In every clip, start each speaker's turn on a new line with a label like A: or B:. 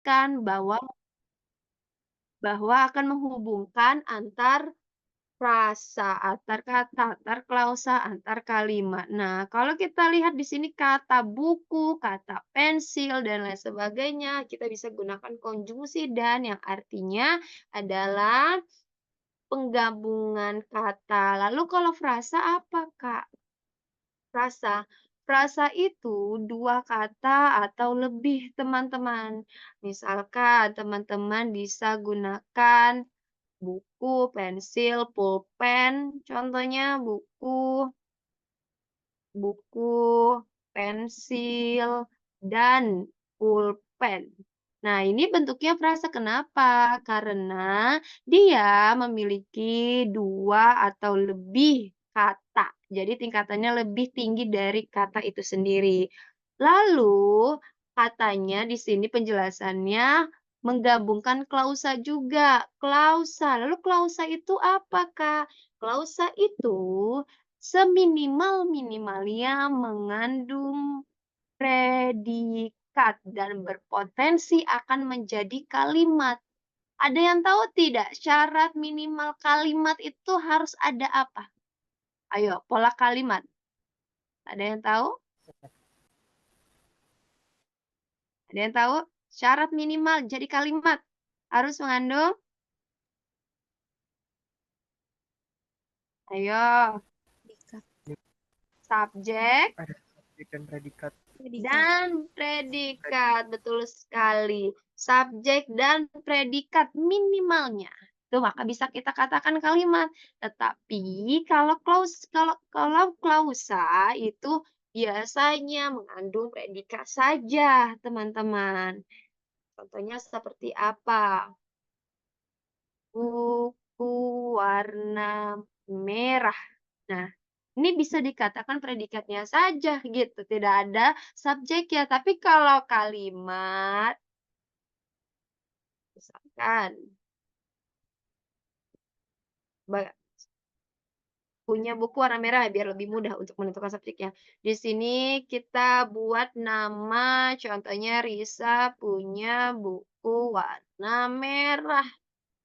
A: menjelaskan bahwa akan menghubungkan antar frasa, antar kata, antar klausa, antar kalimat. Nah, kalau kita lihat di sini kata buku, kata pensil, dan lain sebagainya, kita bisa gunakan konjungsi dan yang artinya adalah penggabungan kata. Lalu kalau frasa apa, Kak? Frasa. Frasa itu dua kata atau lebih, teman-teman. Misalkan teman-teman bisa gunakan buku, pensil, pulpen, contohnya buku, pensil, dan pulpen. Nah, ini bentuknya frasa. Kenapa? Karena dia memiliki dua atau lebih kata. Jadi tingkatannya lebih tinggi dari kata itu sendiri. Lalu, katanya di sini penjelasannya menggabungkan klausa juga. Klausa. Lalu klausa itu apa, Kak? Klausa itu seminimal-minimalnya mengandung predikat dan berpotensi akan menjadi kalimat. Ada yang tahu tidak syarat minimal kalimat itu harus ada apa? Ayo, pola kalimat. Ada yang tahu? Ada yang tahu? Syarat minimal jadi kalimat harus mengandung? Ayo,
B: Predikat.
A: subjek
C: Ada subjek dan predikat.
A: dan predikat, betul sekali. Subjek dan predikat minimalnya. Itu maka bisa kita katakan kalimat. Tetapi kalau klausa itu biasanya mengandung predikat saja, teman-teman. Contohnya seperti apa? Buku warna merah. Nah, ini bisa dikatakan predikatnya saja gitu, tidak ada subjeknya. Tapi kalau kalimat, misalkan punya buku warna merah biar lebih mudah untuk menentukan subjeknya. Di sini kita buat nama, contohnya Risa punya buku warna merah.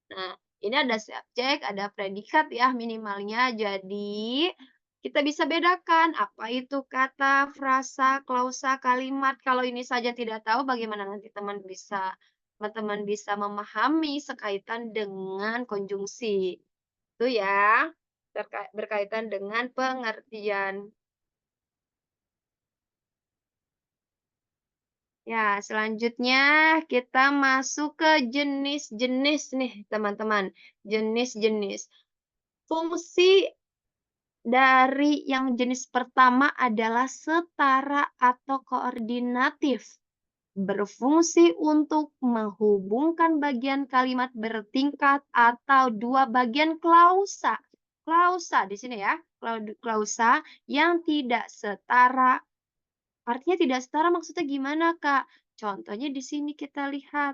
A: Nah, ini ada subjek, ada predikat ya minimalnya. Jadi, kita bisa bedakan apa itu kata, frasa, klausa, kalimat. Kalau ini saja tidak tahu, bagaimana nanti teman-teman bisa memahami sekaitan dengan konjungsi. Itu ya, berkaitan dengan pengertian. Ya, selanjutnya kita masuk ke jenis-jenis nih, teman-teman. Jenis-jenis. Fungsi dari yang jenis pertama adalah setara atau koordinatif. Berfungsi untuk menghubungkan bagian kalimat bertingkat atau dua bagian klausa. Klausa di sini ya, klausa yang tidak setara. Artinya tidak setara maksudnya gimana, Kak? Contohnya di sini kita lihat.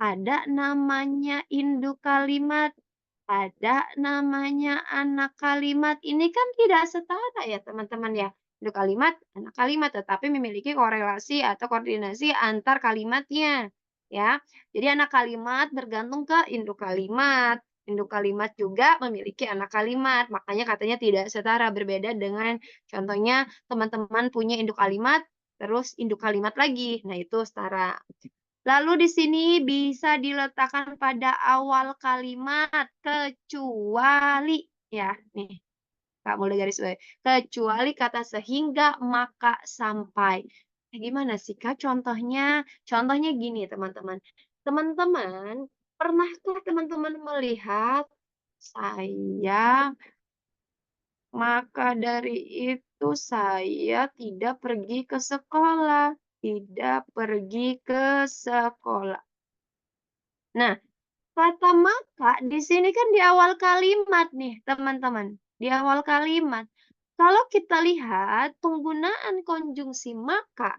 A: Ada namanya induk kalimat, ada namanya anak kalimat. Ini kan tidak setara ya, teman-teman ya. Induk kalimat, anak kalimat, tetapi memiliki korelasi atau koordinasi antar kalimatnya. Ya, jadi anak kalimat bergantung ke induk kalimat. Induk kalimat juga memiliki anak kalimat. Makanya katanya tidak setara, berbeda dengan contohnya teman-teman punya induk kalimat, terus induk kalimat lagi. Nah, itu setara. Lalu di sini bisa diletakkan pada awal kalimat, kecuali, ya, nih, Kak mulai garis bawahi, kecuali kata sehingga, maka, sampai. Gimana sih, Kak, contohnya? Contohnya gini, teman-teman. Teman-teman, pernahkah teman-teman melihat saya, maka dari itu saya tidak pergi ke sekolah, tidak pergi ke sekolah. Nah, kata maka di sini kan di awal kalimat nih, teman-teman. Di awal kalimat. Kalau kita lihat penggunaan konjungsi maka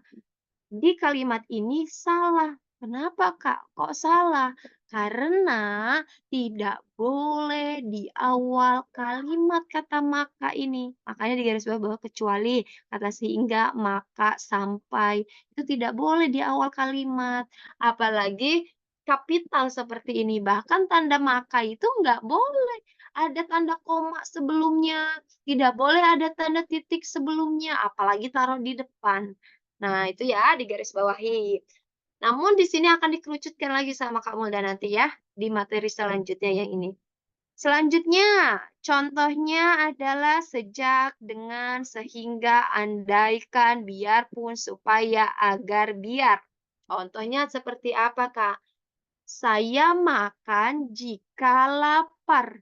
A: di kalimat ini salah. Kenapa, Kak? Kok salah? Karena tidak boleh di awal kalimat kata maka ini. Makanya di garis bawah kecuali kata sehingga, maka, sampai. Itu tidak boleh di awal kalimat. Apalagi kapital seperti ini. Bahkan tanda maka itu nggak boleh ada tanda koma sebelumnya. Tidak boleh ada tanda titik sebelumnya. Apalagi taruh di depan. Nah, itu ya di garis bawahi. Namun di sini akan dikerucutkan lagi sama Kak Mulda nanti ya, di materi selanjutnya yang ini. Selanjutnya, contohnya adalah sejak, dengan, sehingga, andaikan, biarpun, supaya, agar, biar. Contohnya seperti apa, Kak? Saya makan jika lapar.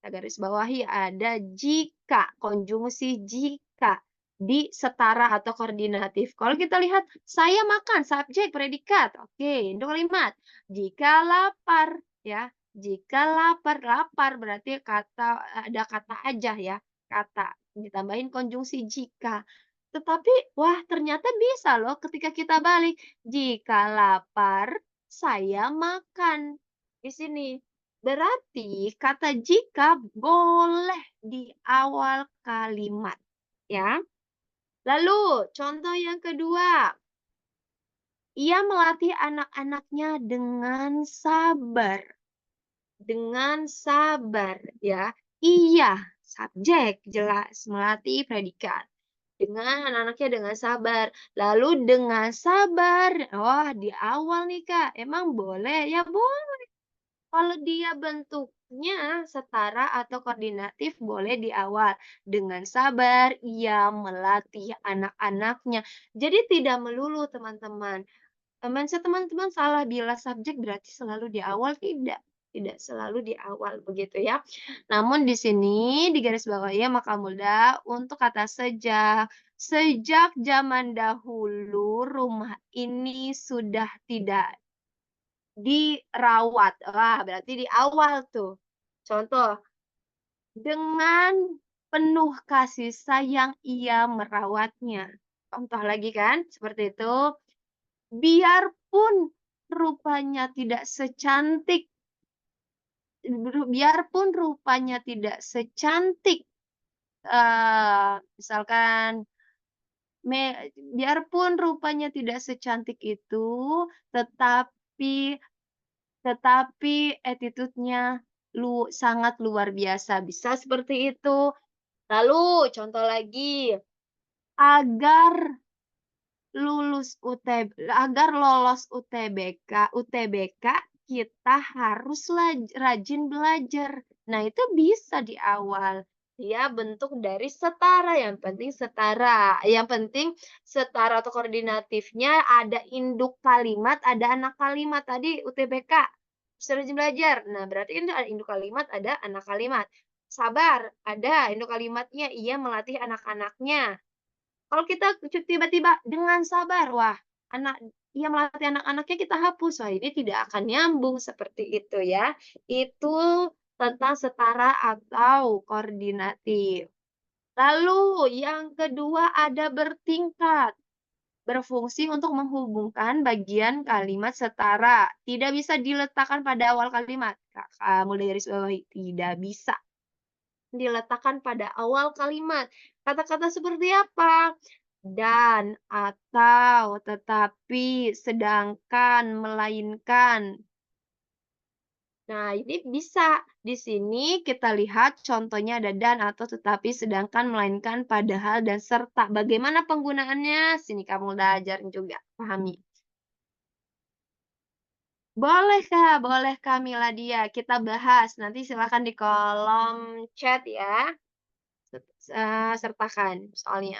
A: Kita garis bawahi ada jika, konjungsi jika di setara atau koordinatif. Kalau kita lihat, saya makan, subjek, predikat. Oke, induk kalimat. Jika lapar, ya. Jika lapar, lapar berarti ada kata aja ya, kata. Ditambahin konjungsi jika. Tetapi, wah ternyata bisa loh ketika kita balik. Jika lapar, saya makan. Di sini. Berarti kata jika boleh di awal kalimat, ya. Lalu contoh yang kedua, ia melatih anak-anaknya dengan sabar, ya. Iya, subjek, jelas, melatih predikat. Dengan anak-anaknya dengan sabar. Lalu dengan sabar, wah di awal nih Kak, emang boleh? Ya boleh. Kalau dia bentuknya setara atau koordinatif boleh di awal. Dengan sabar ia melatih anak-anaknya. Jadi tidak melulu teman-teman. Mindset teman-teman salah bila subjek berarti selalu di awal, tidak. Tidak selalu di awal begitu ya. Namun di sini di garis bawah ya maka mudah untuk kata sejak. Sejak zaman dahulu rumah ini sudah tidak dirawat. Wah, berarti di awal tuh. Contoh, dengan penuh kasih sayang ia merawatnya. Contoh lagi kan, seperti itu. Biarpun rupanya tidak secantik, biarpun rupanya tidak secantik, misalkan biarpun rupanya tidak secantik itu, tetapi attitude-nya sangat luar biasa, bisa seperti itu. Lalu contoh lagi, agar agar lolos UTBK kita harus rajin belajar. Nah, itu bisa di awal. Ya, bentuk dari setara, yang penting setara. Yang penting setara atau koordinatifnya ada induk kalimat, ada anak kalimat. Tadi UTBK, harus rajin belajar. Nah, berarti ini ada induk kalimat, ada anak kalimat. Sabar, ada induk kalimatnya, ia melatih anak-anaknya. Kalau kita tiba-tiba dengan sabar, wah, ia melatih anak-anaknya kita hapus. Wah, ini tidak akan nyambung seperti itu ya. Itu tentang setara atau koordinatif. Lalu yang kedua ada bertingkat. Berfungsi untuk menghubungkan bagian kalimat setara. Tidak bisa diletakkan pada awal kalimat. Mulai dari bawahi. Tidak bisa diletakkan pada awal kalimat. Kata-kata seperti apa? Dan, atau, tetapi, sedangkan, melainkan. Nah, ini bisa. Di sini kita lihat contohnya ada dan, atau, tetapi, sedangkan, melainkan, padahal, dan serta. Bagaimana penggunaannya? Sini kamu ajarin juga, pahami. Boleh Kak Miladia, kita bahas. Nanti silakan di kolom chat ya. Sertakan soalnya.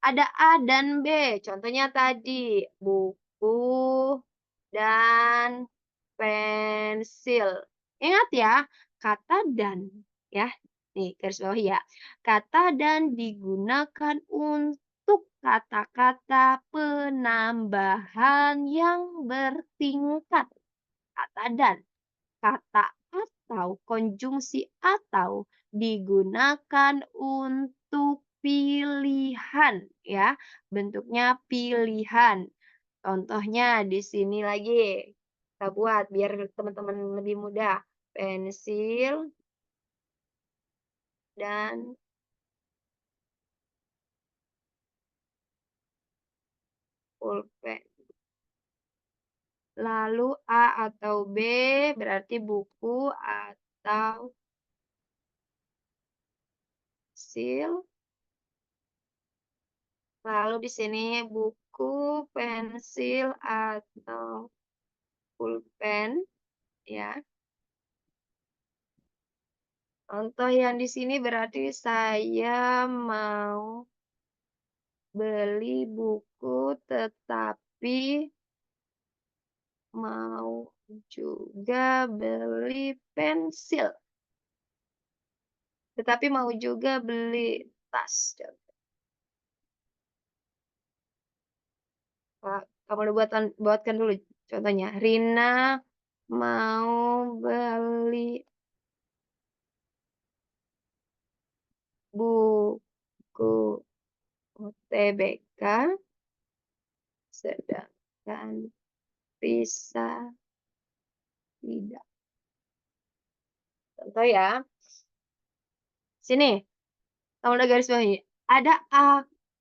A: Ada A dan B, contohnya tadi buku dan pensil. Ingat ya, kata dan ya. Nih, garis bawah ya. Kata dan digunakan untuk kata-kata penambahan yang bertingkat. Kata dan. Kata atau, konjungsi atau digunakan untuk pilihan ya, bentuknya pilihan. Contohnya di sini lagi, kita buat biar teman-teman lebih mudah. Pensil dan pulpen. Lalu A atau B berarti buku atau pensil. Lalu di sini buku, pensil, atau pulpen, ya. Contoh yang di sini berarti saya mau beli buku, tetapi mau juga beli pensil. Tetapi mau juga beli tas. Kamu udah buatkan dulu contohnya. Rina mau beli buku UTBK, sedangkan Risa tidak. Contoh ya. Sini, kamu udah garis bawahi. Ada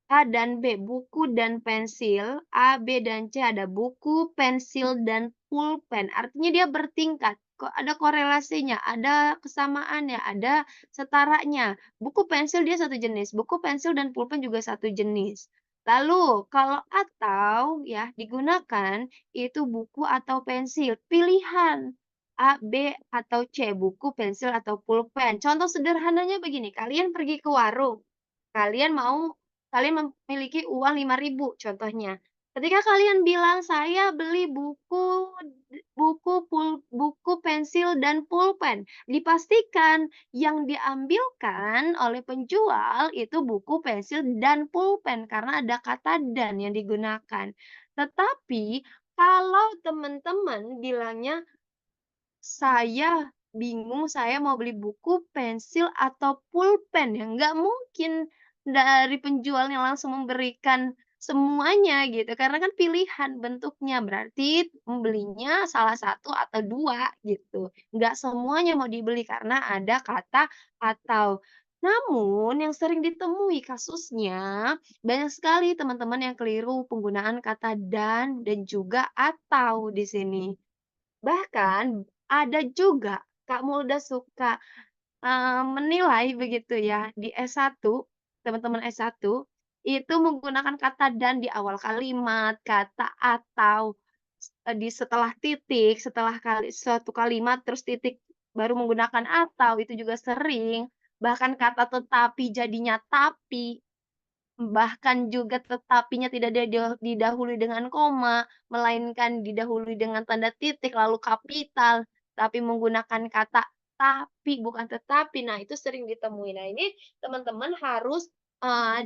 A: A dan B, buku dan pensil. A, B, dan C ada buku, pensil, dan pulpen. Artinya dia bertingkat. Kok ada korelasinya, ada kesamaannya, ada setaranya. Buku pensil dia satu jenis, buku pensil dan pulpen juga satu jenis. Lalu kalau atau ya digunakan itu buku atau pensil, pilihan. A, B, atau C, buku, pensil, atau pulpen. Contoh sederhananya begini, kalian pergi ke warung, kalian memiliki uang 5.000 contohnya. Ketika kalian bilang, "Saya beli buku, pensil, dan pulpen." Dipastikan yang diambilkan oleh penjual itu buku, pensil, dan pulpen karena ada kata "dan" yang digunakan. Tetapi kalau teman-teman bilangnya, "Saya bingung, saya mau beli buku, pensil, atau pulpen," ya nggak mungkin dari penjualnya langsung memberikan semuanya gitu, karena kan pilihan bentuknya, berarti membelinya salah satu atau 2 gitu. Nggak semuanya mau dibeli karena ada kata "atau". Namun yang sering ditemui kasusnya, banyak sekali teman-teman yang keliru penggunaan kata dan juga "atau" di sini. Bahkan ada juga Kak Mulda suka, menilai begitu ya, di S1, teman-teman S1, itu menggunakan kata "dan" di awal kalimat, kata "atau", di setelah titik, setelah suatu kalimat terus titik, baru menggunakan "atau", itu juga sering. Bahkan kata "tetapi" jadinya "tapi". Bahkan juga tetapinya tidak didahului dengan koma, melainkan didahului dengan tanda titik, lalu kapital, tapi menggunakan kata tapi, bukan tetapi. Nah, itu sering ditemui. Nah, ini teman-teman harus,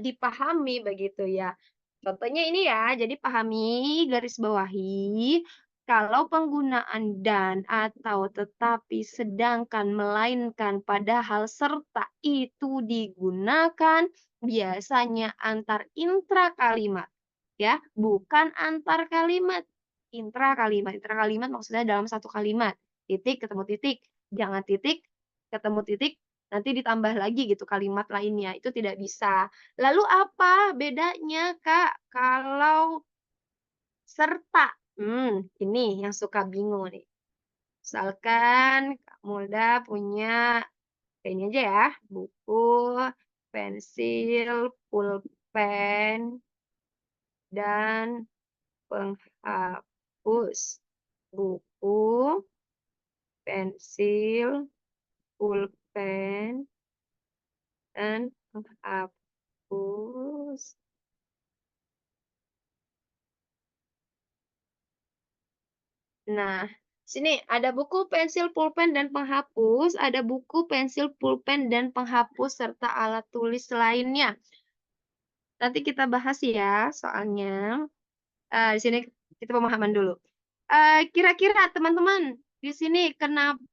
A: dipahami begitu ya. Contohnya ini ya, jadi pahami, garis bawahi, kalau penggunaan dan, atau, tetapi, sedangkan, melainkan, padahal, serta itu digunakan biasanya antar intra kalimat, ya, bukan antar kalimat. Intra kalimat. Intra kalimat maksudnya dalam satu kalimat. Titik ketemu titik, jangan titik ketemu titik, nanti ditambah lagi gitu kalimat lainnya, itu tidak bisa. Lalu apa bedanya, Kak, kalau serta? Ini yang suka bingung nih. Misalkan Kak Mulda punya ini aja ya, buku, pensil, pulpen, dan penghapus. Buku, pensil, pulpen, dan penghapus. Nah, sini ada buku, pensil, pulpen, dan penghapus, ada buku, pensil, pulpen, dan penghapus, serta alat tulis lainnya. Nanti kita bahas ya soalnya. Di sini kita pemahaman dulu. Kira-kira teman-teman, di sini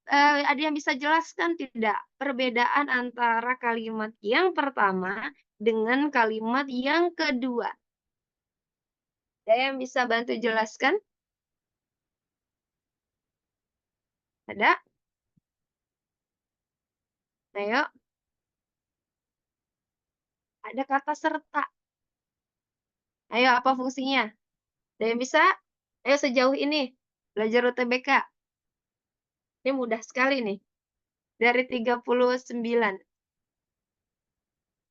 A: ada yang bisa jelaskan tidak perbedaan antara kalimat yang pertama dengan kalimat yang kedua? Ada yang bisa bantu jelaskan? Ada? Ayo, ada kata serta. Ayo, apa fungsinya? Ada yang bisa? Ayo sejauh ini, belajar UTBK. Ini mudah sekali nih. Dari 39,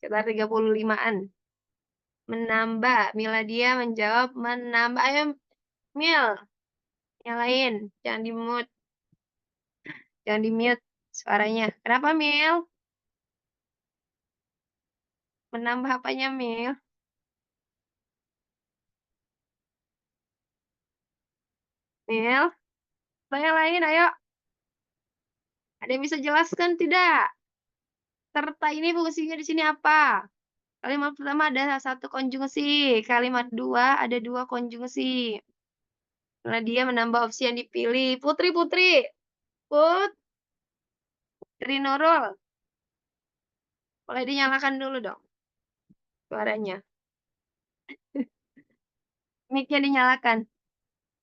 A: sekitar 35-an. Menambah, Miladia menjawab menambah. Ayo, Mil, nyalain. Jangan di-mute suaranya. Kenapa, Mil? Menambah apanya, Mil? Mil, yang lain, ayo. Ada yang bisa jelaskan tidak? Serta ini fungsinya di sini apa? Kalimat pertama ada satu konjungsi, kalimat dua ada dua konjungsi. Karena dia menambah opsi yang dipilih. Putri, Putri Nurul. Boleh dinyalakan dulu dong suaranya. Mic-nya dinyalakan.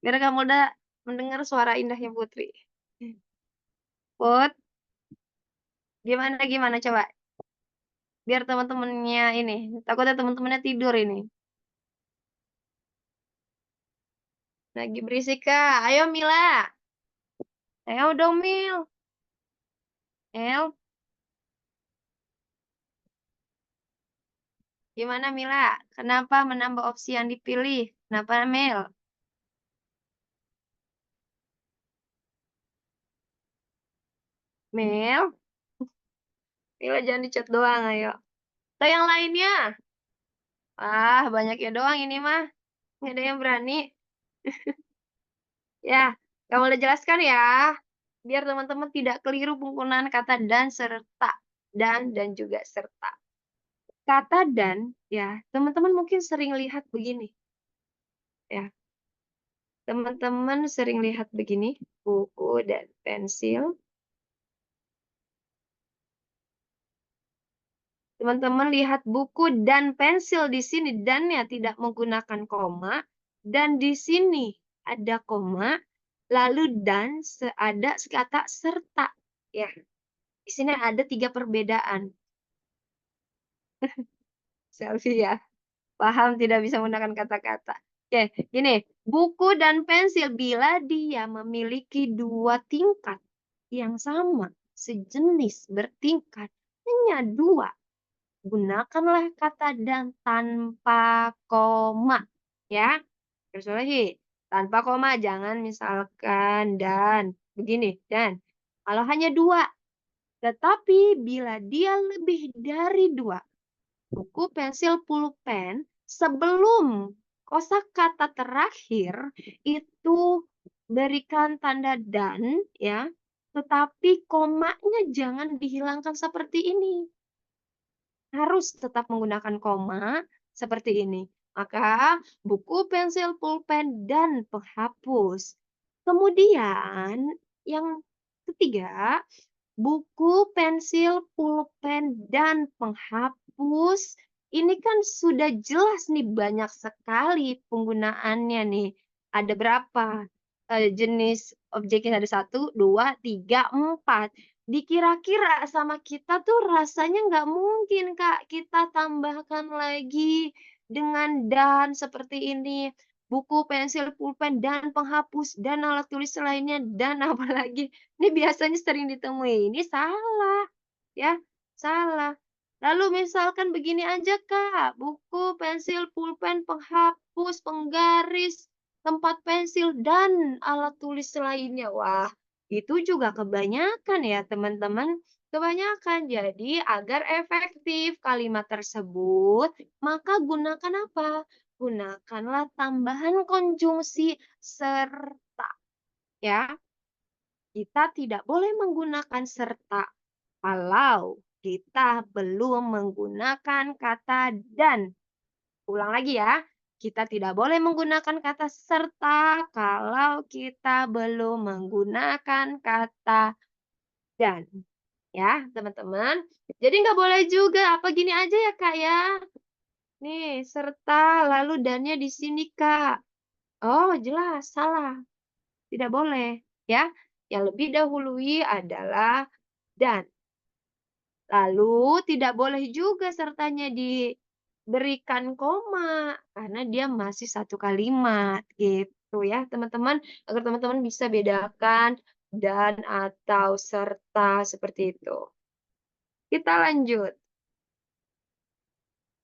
A: Biar kamu udah mendengar suara indahnya Putri. Put, gimana coba? Biar teman-temannya ini, takutnya teman-temannya tidur ini. Lagi berisik kah? Ayo Mila. Ayo dong Mil. El, gimana Mila? Kenapa menambah opsi yang dipilih? Kenapa Mil? Mil, Mila jangan di chat doang, ayo. Atau yang lainnya? Ah, banyak ya doang ini mah. Nggak ada yang berani. Ya, kamu udah jelaskan ya. Biar teman-teman tidak keliru penggunaan kata dan serta. Dan juga serta. Kata dan, ya, teman-teman mungkin sering lihat begini. Ya, teman-teman sering lihat begini. Buku dan pensil. Teman-teman lihat buku dan pensil di sini. Dannya tidak menggunakan koma. Dan di sini ada koma. Lalu dan ada kata serta. Ya, di sini ada 3 perbedaan. Selfie ya. Paham tidak bisa menggunakan kata-kata. Oke, gini. Buku dan pensil bila dia memiliki 2 tingkat yang sama, sejenis, bertingkat, hanya 2. Gunakanlah kata dan tanpa koma. Ya, terus lagi. Tanpa koma, jangan misalkan dan. Begini, dan. Kalau hanya 2. Tetapi bila dia lebih dari 2, buku, pensil, pulpen, sebelum kosakata terakhir itu berikan tanda dan, ya. Tetapi komanya jangan dihilangkan seperti ini. Harus tetap menggunakan koma seperti ini. Maka buku, pensil, pulpen, dan penghapus. Kemudian yang ketiga, buku, pensil, pulpen, dan penghapus. Ini kan sudah jelas nih banyak sekali penggunaannya nih. Ada berapa jenis objeknya? Ada 1, 2, 3, 4. Dikira-kira sama kita tuh rasanya nggak mungkin, Kak, kita tambahkan lagi dengan dan seperti ini. Buku, pensil, pulpen, dan penghapus, dan alat tulis lainnya, dan apalagi. Ini biasanya sering ditemui. Ini salah, ya, salah. Lalu misalkan begini aja, Kak. Buku, pensil, pulpen, penghapus, penggaris, tempat pensil, dan alat tulis lainnya. Wah, itu juga kebanyakan ya, teman-teman. Kebanyakan. Jadi, agar efektif kalimat tersebut, maka gunakan apa? Gunakanlah tambahan konjungsi serta. Ya, kita tidak boleh menggunakan serta kalau kita belum menggunakan kata dan. Ulang lagi ya. Kita tidak boleh menggunakan kata serta kalau kita belum menggunakan kata dan. Ya, teman-teman. Jadi nggak boleh juga apa gini aja ya, Kak ya. Nih, serta lalu dannya di sini, Kak. Oh, jelas salah, tidak boleh, ya. Yang lebih dahului adalah dan. Lalu tidak boleh juga sertanya diberikan koma, karena dia masih satu kalimat, gitu ya, teman-teman. Agar teman-teman bisa bedakan dan atau serta, seperti itu. Kita lanjut.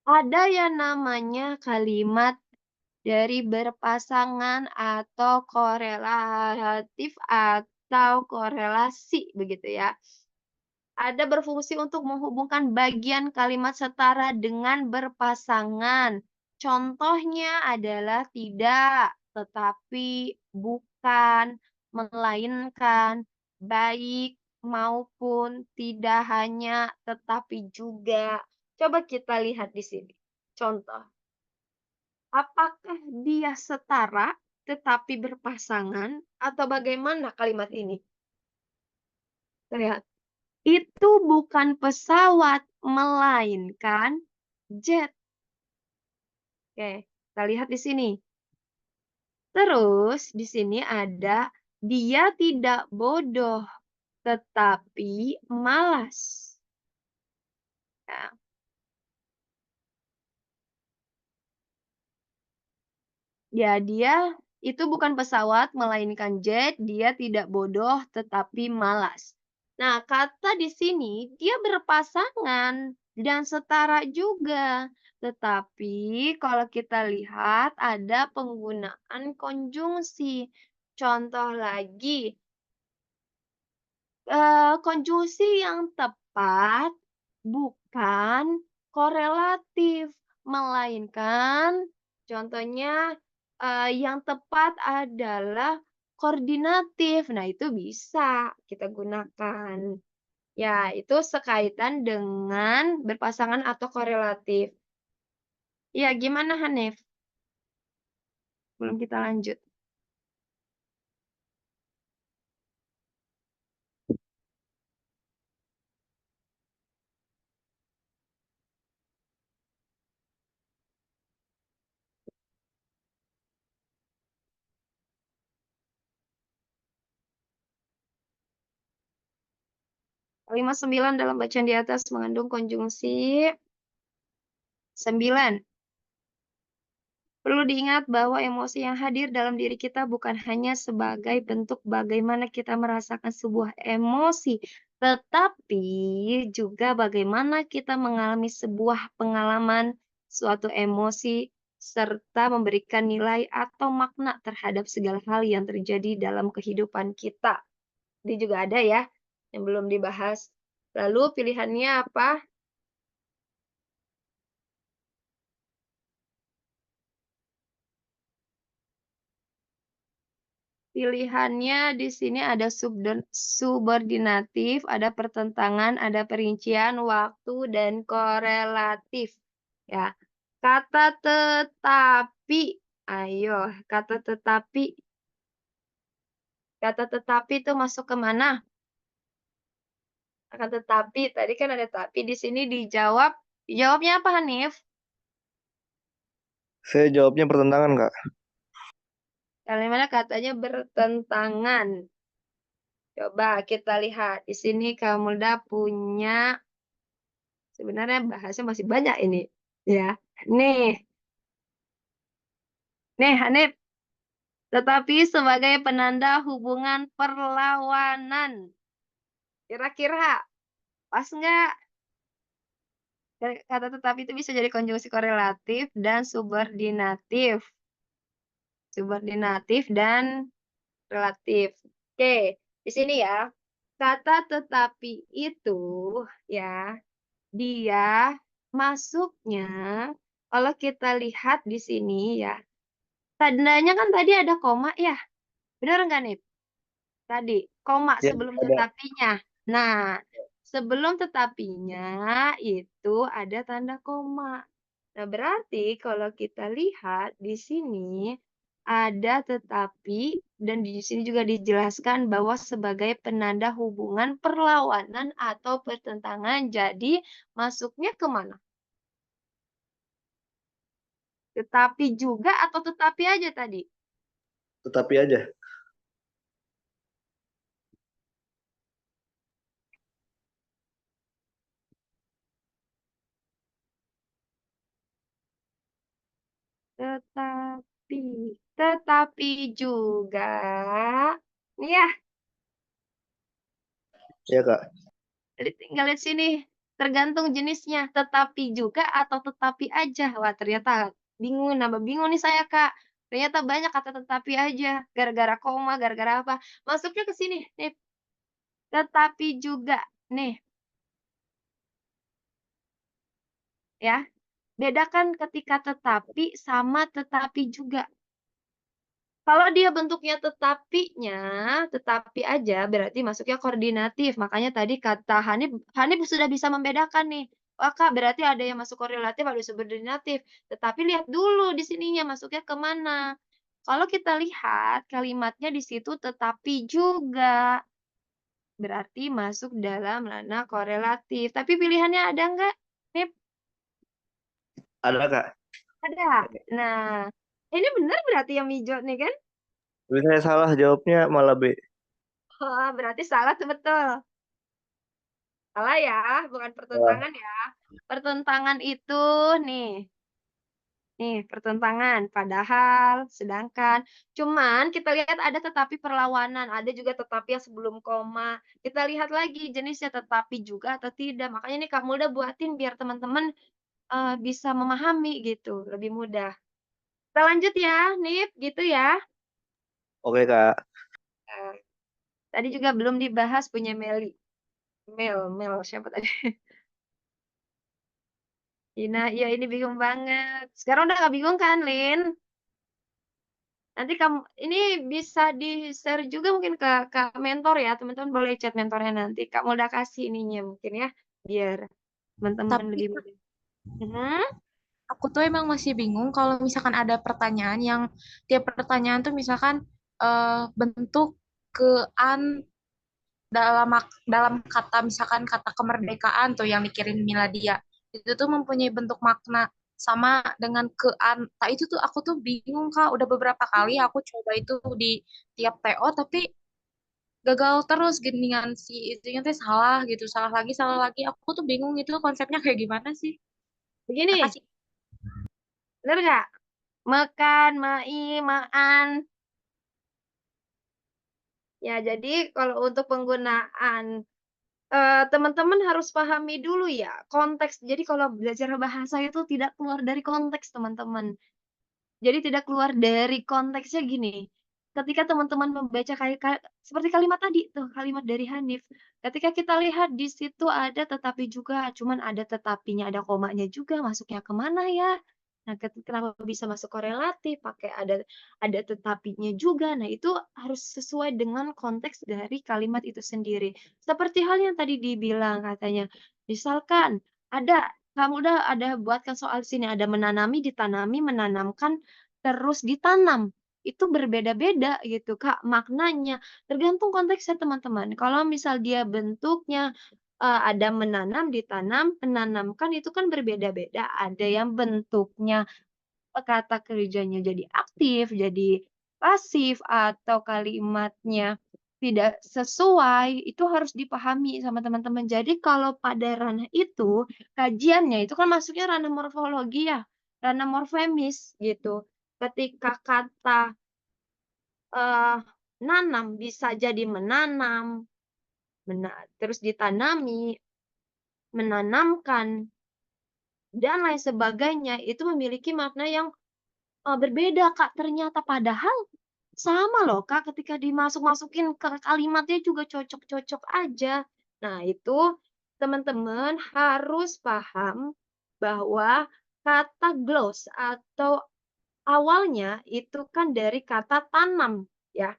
A: Ada yang namanya kalimat dari berpasangan atau korelatif atau korelasi, begitu ya. Ada berfungsi untuk menghubungkan bagian kalimat setara dengan berpasangan. Contohnya adalah tidak, tetapi, bukan, melainkan, baik, maupun, tidak hanya, tetapi juga. Coba kita lihat di sini. Contoh, apakah dia setara tetapi berpasangan atau bagaimana kalimat ini? Lihat. Itu bukan pesawat, melainkan jet. Oke, kita lihat di sini. Terus di sini ada dia tidak bodoh, tetapi malas. Ya, dia itu bukan pesawat, melainkan jet. Dia tidak bodoh, tetapi malas. Nah, kata di sini dia berpasangan dan setara juga. Tetapi kalau kita lihat ada penggunaan konjungsi. Contoh lagi, konjungsi yang tepat bukan korelatif, melainkan contohnya, yang tepat adalah koordinatif. Nah, itu bisa kita gunakan. Ya, itu sekaitan dengan berpasangan atau korelatif. Ya, gimana Hanif? Belum kita lanjut. 59 dalam bacaan di atas mengandung konjungsi 9. Perlu diingat bahwa emosi yang hadir dalam diri kita bukan hanya sebagai bentuk bagaimana kita merasakan sebuah emosi, tetapi juga bagaimana kita mengalami sebuah pengalaman, suatu emosi, serta memberikan nilai atau makna terhadap segala hal yang terjadi dalam kehidupan kita. Ini juga ada ya, yang belum dibahas. Lalu pilihannya apa? Pilihannya di sini ada subordinatif, ada pertentangan, ada perincian, waktu, dan korelatif. Ya, kata tetapi, ayo, kata tetapi itu masuk ke mana? Kata tetapi, tadi kan ada tapi, di sini dijawabnya apa Hanif?
B: Saya jawabnya pertentangan, Kak.
A: Kalimatnya katanya bertentangan. Coba kita lihat, di sini Kamulda punya sebenarnya bahasnya masih banyak ini, ya. Nih, Hanif, tetapi sebagai penanda hubungan perlawanan. Kira-kira pas nggak? Kata tetapi itu bisa jadi konjungsi korelatif dan subordinatif. Subordinatif dan relatif. Oke, di sini ya. Kata tetapi itu ya, dia masuknya kalau kita lihat di sini ya, tandanya kan tadi ada koma ya, benar nggak nih? Tadi, koma
B: Ya,
A: sebelum
B: ada.
A: tetapinya. Nah, sebelum tetapinya itu ada tanda koma. Nah, berarti kalau kita lihat di sini ada tetapi dan di sini juga dijelaskan bahwa sebagai penanda hubungan perlawanan atau pertentangan. Jadi, masuknya ke mana? Tetapi juga atau tetapi aja tadi?
B: Tetapi aja.
A: Tetapi. Tetapi juga. Nih ya,
B: Ya, Kak.
A: tinggal lihat sini. Tergantung jenisnya. Tetapi juga atau tetapi aja. Wah, ternyata bingung. Nambah bingung nih saya, Kak. Ternyata banyak kata tetapi aja. Gara-gara koma, gara-gara apa. Masuknya ke sini. Nih. Tetapi juga. Nih. Ya. Bedakan ketika tetapi sama tetapi juga. Kalau dia bentuknya tetapi aja berarti masuknya koordinatif. Makanya tadi kata Hanif, Hanif sudah bisa membedakan nih. Wah, Kak, berarti ada yang masuk korelatif, ada subordinatif. Tetapi lihat dulu di sininya masuknya ke mana. Kalau kita lihat kalimatnya di situ tetapi juga berarti masuk dalam ranah korelatif. Tapi pilihannya ada nggak? Nip,
B: Ada, Kak.
A: ada. Nah, ini benar berarti yang hijau nih kan?
B: Tapi saya salah jawabnya malah B.
A: Oh, berarti salah tuh betul. Salah ya, bukan
B: Salah.
A: pertentangan ya. Pertentangan itu nih, pertentangan, padahal, sedangkan. Cuman kita lihat ada tetapi perlawanan, ada juga tetapi yang sebelum koma. Kita lihat lagi jenisnya tetapi juga atau tidak. Makanya nih Kak Mulda buatin biar teman-teman bisa memahami gitu, lebih mudah. Kita lanjut ya, Nip, gitu ya.
B: Oke, Kak.
A: Nah, tadi juga belum dibahas punya Meli. Mel siapa tadi? Ina, iya ini bingung banget. Sekarang udah gak bingung kan, Lin? Nanti kamu ini bisa di-share juga mungkin ke mentor ya. Teman-teman boleh chat mentornya nanti. Kamu udah kasih ininya mungkin ya, biar teman-teman
C: Tapi
A: lebih mudah. Mhm.
C: aku tuh emang masih bingung kalau misalkan ada pertanyaan yang tiap pertanyaan tuh misalkan bentuk kean dalam kata misalkan kata kemerdekaan tuh yang dikirim Miladia itu tuh mempunyai bentuk makna sama dengan kean. Nah itu tuh aku tuh bingung Kak. Udah beberapa kali aku coba itu di tiap TO tapi gagal terus geningan si itunya teh salah gitu. Salah lagi. Aku tuh bingung itu konsepnya kayak gimana sih?
A: Begini,
C: Makasih.
A: bener nggak? Mekan, mei, maan. Ya, jadi kalau untuk penggunaan teman-teman harus pahami dulu ya konteks. Jadi kalau belajar bahasa itu tidak keluar dari konteks, teman-teman. Jadi tidak keluar dari konteksnya gini, ketika teman-teman membaca seperti kalimat tadi tuh, kalimat dari Hanif, ketika kita lihat di situ ada tetapi juga, cuman ada tetapinya, ada komanya juga, masuknya ke mana ya? Nah, kenapa bisa masuk korelatif, pakai ada tetapinya juga. Nah, itu harus sesuai dengan konteks dari kalimat itu sendiri. Seperti hal yang tadi dibilang katanya, misalkan kamu udah ada buatkan soal sini, ada menanami, ditanami, menanamkan, terus ditanam. Itu berbeda-beda gitu, Kak, maknanya. Tergantung konteksnya, teman-teman. Kalau misal dia bentuknya ada menanam, ditanam, menanamkan itu kan berbeda-beda. Ada yang bentuknya kata kerjanya jadi aktif, jadi pasif, atau kalimatnya tidak sesuai, itu harus dipahami sama teman-teman. Jadi kalau pada ranah itu, kajiannya itu kan masuknya ranah morfologi ya, ranah morfemis gitu. Ketika kata nanam bisa jadi menanam, terus ditanami, menanamkan, dan lain sebagainya, itu memiliki makna yang berbeda, Kak, ternyata. Padahal sama loh, Kak, ketika dimasuk-masukin ke kalimatnya juga cocok-cocok aja. Nah, itu teman-teman harus paham bahwa kata gloss atau awalnya itu kan dari kata tanam, ya.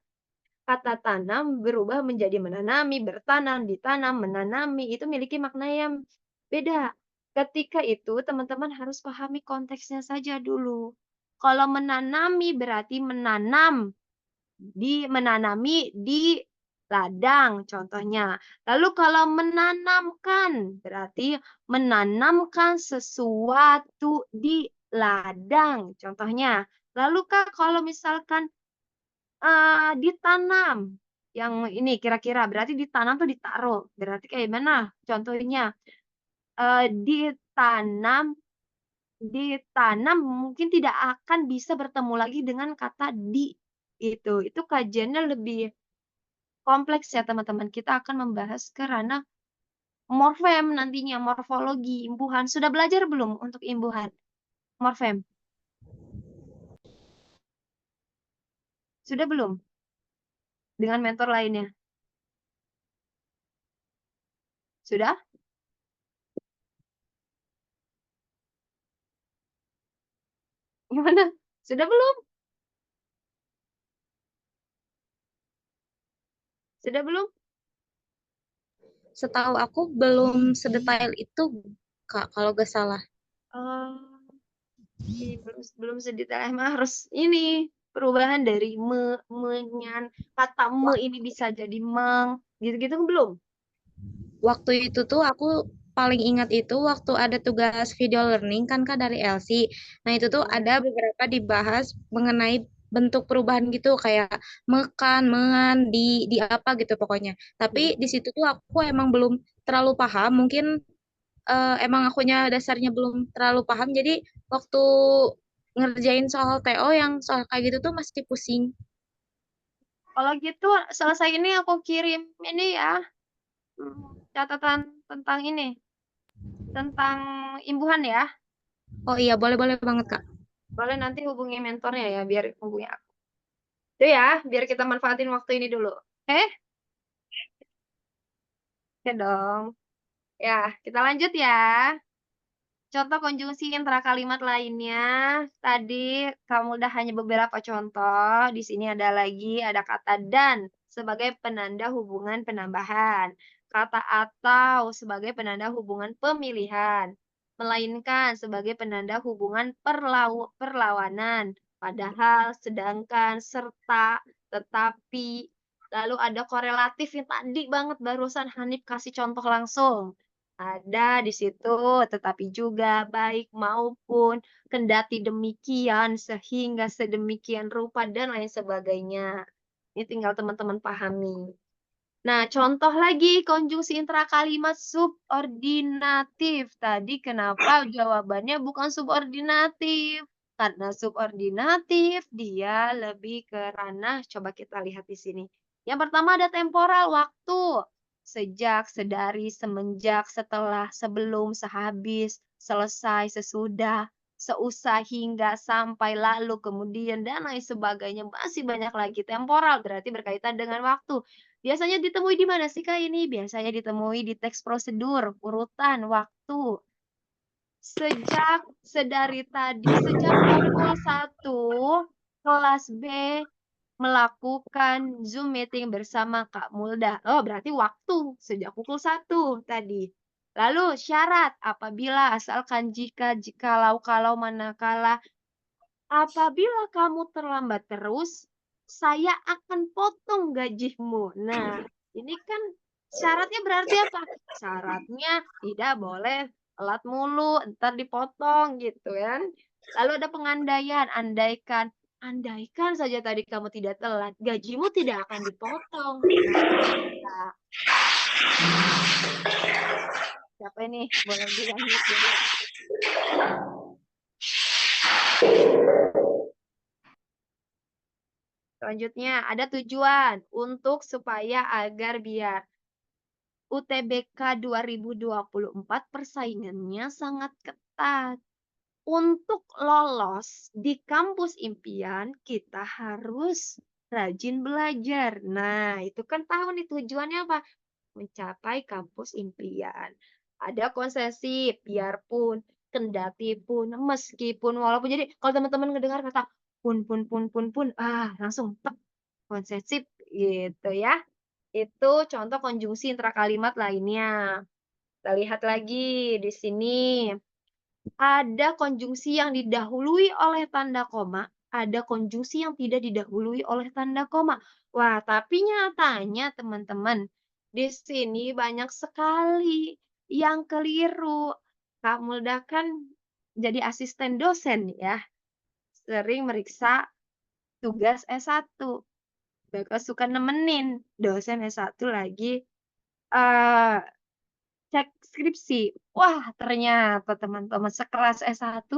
A: Kata tanam berubah menjadi menanami, bertanam, ditanam, menanami, itu memiliki makna yang beda. Ketika itu teman-teman harus pahami konteksnya saja dulu. Kalau menanami berarti menanami di ladang contohnya. Lalu kalau menanamkan berarti menanamkan sesuatu di ladang contohnya. Lalu Kak, kalau misalkan, ditanam, yang ini kira-kira berarti ditanam tuh ditaruh, berarti kayak mana contohnya? Ditanam mungkin tidak akan bisa bertemu lagi dengan kata di, itu. Itu kajiannya lebih kompleks ya teman-teman, kita akan membahas ke ranah morfem nantinya, morfologi, imbuhan. Sudah belajar belum untuk imbuhan? Morfem? Sudah belum? Dengan mentor lainnya? Sudah? Gimana? Sudah belum? Sudah belum?
C: Setahu aku belum sedetail itu, Kak, kalau gak salah.
A: Oh, ini belum sedetail, emang harus ini perubahan dari menyan, kata me ini bisa jadi meng, gitu-gitu belum?
C: Waktu itu tuh aku paling ingat itu waktu ada tugas video learning kan Kak dari LC. Nah, itu tuh ada beberapa dibahas mengenai bentuk perubahan gitu kayak mekan, mengan, di apa gitu pokoknya. Tapi di situ tuh aku emang belum terlalu paham, mungkin emang akunya dasarnya belum terlalu paham. Jadi waktu ngerjain soal TO yang soal kayak gitu tuh masih pusing.
A: Kalau gitu selesai ini aku kirim ini ya, catatan tentang ini, tentang imbuhan ya.
C: Oh iya, boleh-boleh banget Kak.
A: Boleh nanti hubungi mentornya ya, biar hubungi aku. Itu ya, biar kita manfaatin waktu ini dulu. Oke dong. Ya, kita lanjut ya. Contoh konjungsi intrakalimat lainnya. Tadi kamu udah hanya beberapa contoh. Di sini ada lagi, ada kata dan sebagai penanda hubungan penambahan. Kata atau sebagai penanda hubungan pemilihan. Melainkan sebagai penanda hubungan perlawanan. Padahal, sedangkan, serta, tetapi. Lalu ada korelatif yang tadi banget barusan Hanif kasih contoh langsung. Ada di situ, tetapi juga baik maupun, kendati demikian, sehingga sedemikian rupa, dan lain sebagainya. Ini tinggal teman-teman pahami. Nah, contoh lagi konjungsi intrakalimat subordinatif. Tadi kenapa jawabannya bukan subordinatif? Karena subordinatif dia lebih ke ranah, coba kita lihat di sini. Yang pertama ada temporal, waktu. Sejak, sedari, semenjak, setelah, sebelum, sehabis, selesai, sesudah, seusai, hingga, sampai, lalu, kemudian, dan lain sebagainya. Masih banyak lagi. Temporal berarti berkaitan dengan waktu. Biasanya ditemui di mana sih Kak ini? Biasanya ditemui di teks prosedur, urutan, waktu. Sejak, sedari tadi, sejak pukul 1, kelas B melakukan Zoom meeting bersama Kak Mulda. Oh, berarti waktu, sejak pukul 1 tadi. Lalu syarat, apabila, asalkan, jika, jikalau, kalau, manakala, apabila kamu terlambat terus, saya akan potong gajimu. Nah, ini kan syaratnya berarti apa? Syaratnya tidak boleh telat mulu, ntar dipotong gitu kan. Lalu ada pengandaian, andaikan. Andaikan saja tadi kamu tidak telat, gajimu tidak akan dipotong. Nah, siapa ini? Boleh dilanjut dulu. Selanjutnya, ada tujuan untuk supaya agar biar UTBK 2024 persaingannya sangat ketat. Untuk lolos di kampus impian, kita harus rajin belajar. Nah, itu kan tahu nih tujuannya apa? Mencapai kampus impian. Ada konsesi, biarpun, kendati pun, meskipun, walaupun. Jadi, kalau teman-teman ngedengar kata pun, langsung tek, konsesif gitu ya. Itu contoh konjungsi intrakalimat lainnya. Kita lihat lagi di sini. Ada konjungsi yang didahului oleh tanda koma, ada konjungsi yang tidak didahului oleh tanda koma. Wah, tapi nyatanya teman-teman, di sini banyak sekali yang keliru. Kak Mulda kan jadi asisten dosen ya, sering meriksa tugas S1. Bakal suka nemenin dosen S1 lagi, eee, cek skripsi. Wah, ternyata teman-teman sekelas S1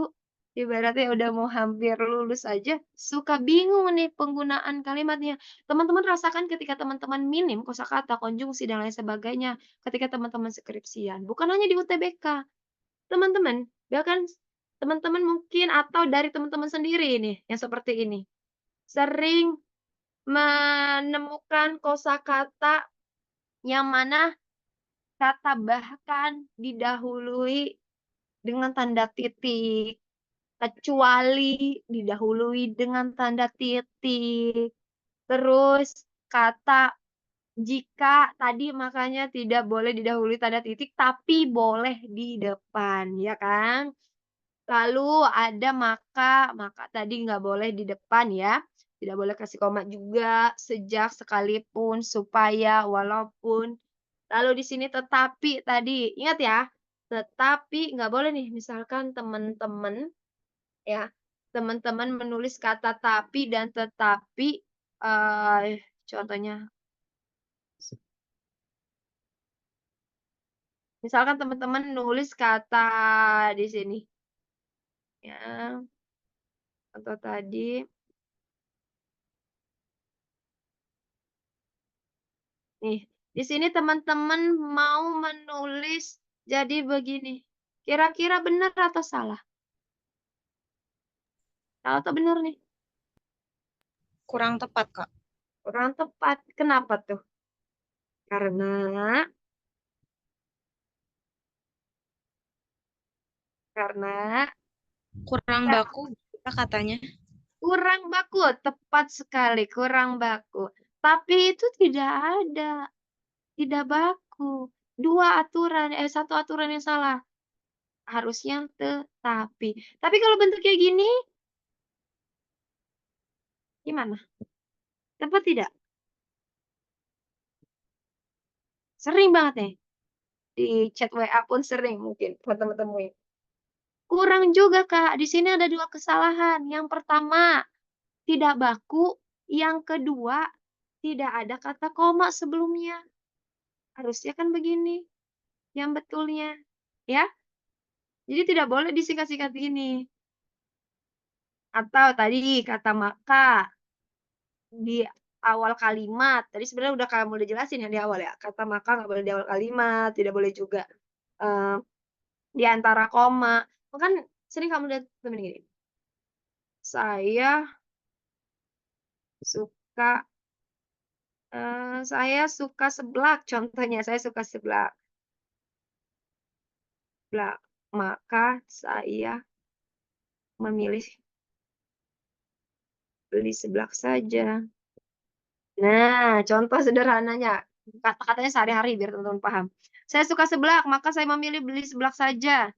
A: ibaratnya udah mau hampir lulus aja, suka bingung nih penggunaan kalimatnya. Teman-teman rasakan ketika teman-teman minim kosakata, konjungsi, dan lain sebagainya ketika teman-teman skripsian. Bukan hanya di UTBK, teman-teman, bahkan teman-teman mungkin atau dari teman-teman sendiri nih yang seperti ini, sering menemukan kosakata yang mana kata bahkan didahului dengan tanda titik, kecuali didahului dengan tanda titik, terus kata jika tadi makanya tidak boleh didahului tanda titik, tapi boleh di depan, ya kan? Lalu ada maka tadi nggak boleh di depan ya, tidak boleh kasih koma juga, sejak, sekalipun, supaya, walaupun. Lalu di sini tetapi tadi, ingat ya, tetapi nggak boleh nih misalkan teman-teman ya, teman-teman menulis kata tapi dan tetapi, contohnya, misalkan teman-teman nulis kata di sini, ya, contoh tadi, nih, di sini teman-teman mau menulis jadi begini, kira-kira benar atau salah? Salah atau benar nih?
C: Kurang tepat, Kak.
A: Kurang tepat. Kenapa tuh? Karena
C: Kurang
A: ya,
C: baku bisa katanya.
A: kurang baku, tepat sekali, kurang baku. Tapi itu tidak ada, tidak baku. Satu aturan yang salah. Harusnya tetapi. Tapi kalau bentuk kayak gini, gimana? Tepat tidak? Sering banget nih. Di chat WA pun sering mungkin teman-teman temuin. Kurang juga, Kak. Di sini ada 2 kesalahan. Yang pertama, tidak baku. Yang kedua, tidak ada kata koma sebelumnya. Harusnya kan begini yang betulnya, ya. Jadi tidak boleh disingkat-singkat gini. Atau tadi kata maka di awal kalimat. Tadi sebenarnya udah kamu udah jelasin ya di awal ya. Kata maka nggak boleh di awal kalimat, tidak boleh juga, eee, di antara koma. Kan sering kamu lihat temen gini, "Saya suka, saya suka seblak," contohnya, "saya suka seblak, maka saya memilih beli seblak saja." Nah, contoh sederhananya, kata-katanya sehari-hari biar teman-teman paham. "Saya suka seblak, maka saya memilih beli seblak saja."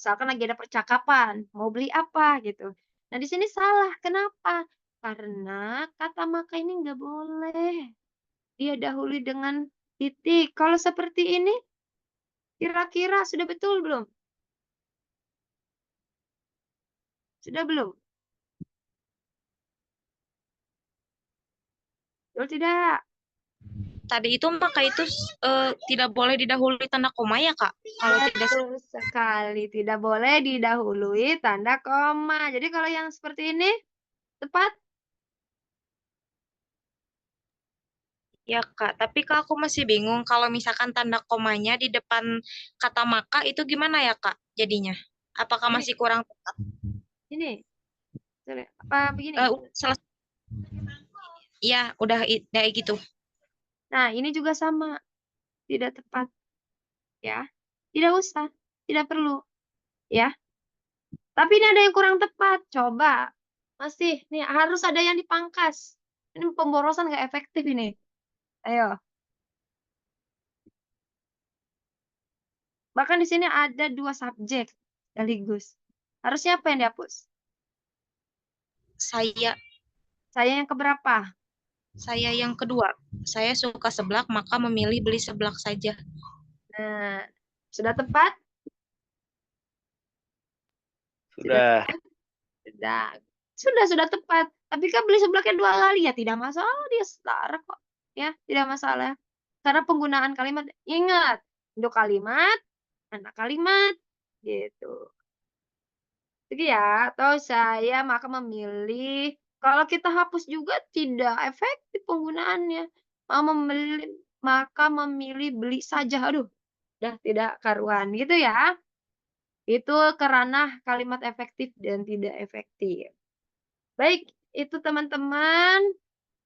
A: Misalkan lagi ada percakapan, "Mau beli apa?" Gitu. Nah, di sini salah, kenapa? Karena kata maka ini nggak boleh dia dahului dengan titik. Kalau seperti ini, kira-kira sudah betul belum? Sudah belum? Betul tidak?
C: Tadi itu maka itu tidak boleh didahului tanda koma ya, Kak? Kalau tidak
A: Betul sekali, tidak boleh didahului tanda koma. Jadi kalau yang seperti ini, tepat?
C: ya, Kak. Tapi Kak aku masih bingung kalau misalkan tanda komanya di depan kata maka itu gimana ya, Kak? Jadinya. Apakah
A: Ini
C: masih kurang tepat?
A: ini, apa begini?
C: Selesai. Iya, udah kayak gitu.
A: Nah, ini juga sama, tidak tepat, ya. Tidak usah, tidak perlu, ya. Tapi ini ada yang kurang tepat, coba. Masih, nih harus ada yang dipangkas. Ini pemborosan nggak efektif ini. Ayo. Bahkan di sini ada 2 subjek sekaligus. Harusnya apa yang dihapus?
C: Saya
A: Saya yang keberapa?
C: saya yang kedua. Saya suka seblak, maka memilih beli seblak saja.
A: Nah, sudah tepat?
B: Sudah.
A: Sudah tepat. Tapi kan beli seblaknya 2 kali ya tidak masalah, dia setara kok. Ya, tidak masalah. Karena penggunaan kalimat, ingat, untuk kalimat, anak kalimat, gitu. Jadi ya, atau saya maka memilih, kalau kita hapus juga tidak efektif penggunaannya. Maka memilih beli saja. Aduh, udah tidak karuan gitu ya. Itu kerana kalimat efektif dan tidak efektif. Baik, itu teman-teman.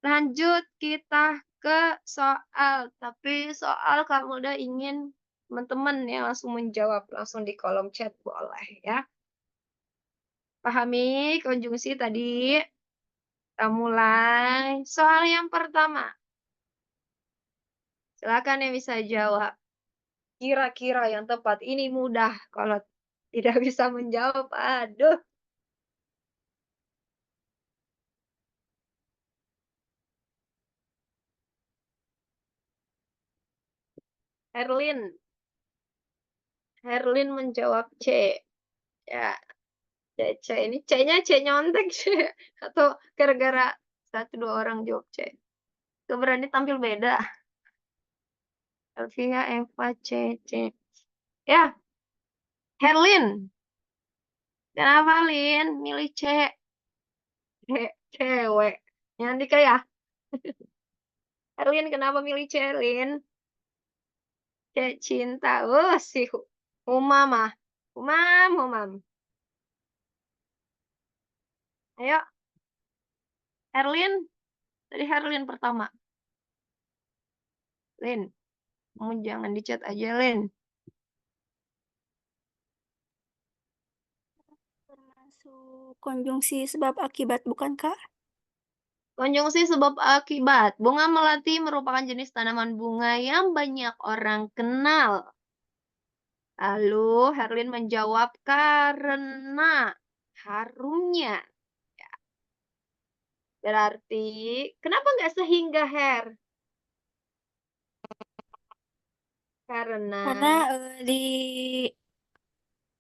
A: Lanjut kita ke soal. Tapi soal kamu udah ingin teman-teman ya langsung menjawab. Langsung di kolom chat boleh ya. Pahami konjungsi tadi? Kita mulai. Soal yang pertama. Silakan yang bisa jawab. Kira-kira yang tepat. Ini mudah. Kalau tidak bisa menjawab, aduh. Herlin menjawab C. Ya, C. Ini C-nya C nyontek C. Atau gara-gara 1-2 orang jawab C. Berani tampil beda. Elvia, Eva, C. Ya, Herlin. Kenapa, Lin? Milih C. Cewek. Nanti kayak. Herlin, kenapa milih C, Herlin? C, cinta. Oh, si Umam ah. Umam. Ayo. Herlin. Tadi Herlin pertama. Lin. Kamu jangan di chat aja, Lin.
D: Termasuk konjungsi sebab akibat, bukan, Kak?
A: Konjungsi sebab akibat. Bunga melati merupakan jenis tanaman bunga yang banyak orang kenal. Lalu Herlin menjawab karena harumnya. Ya. Berarti, kenapa nggak sehingga, Her?
D: Karena
A: Karena
D: di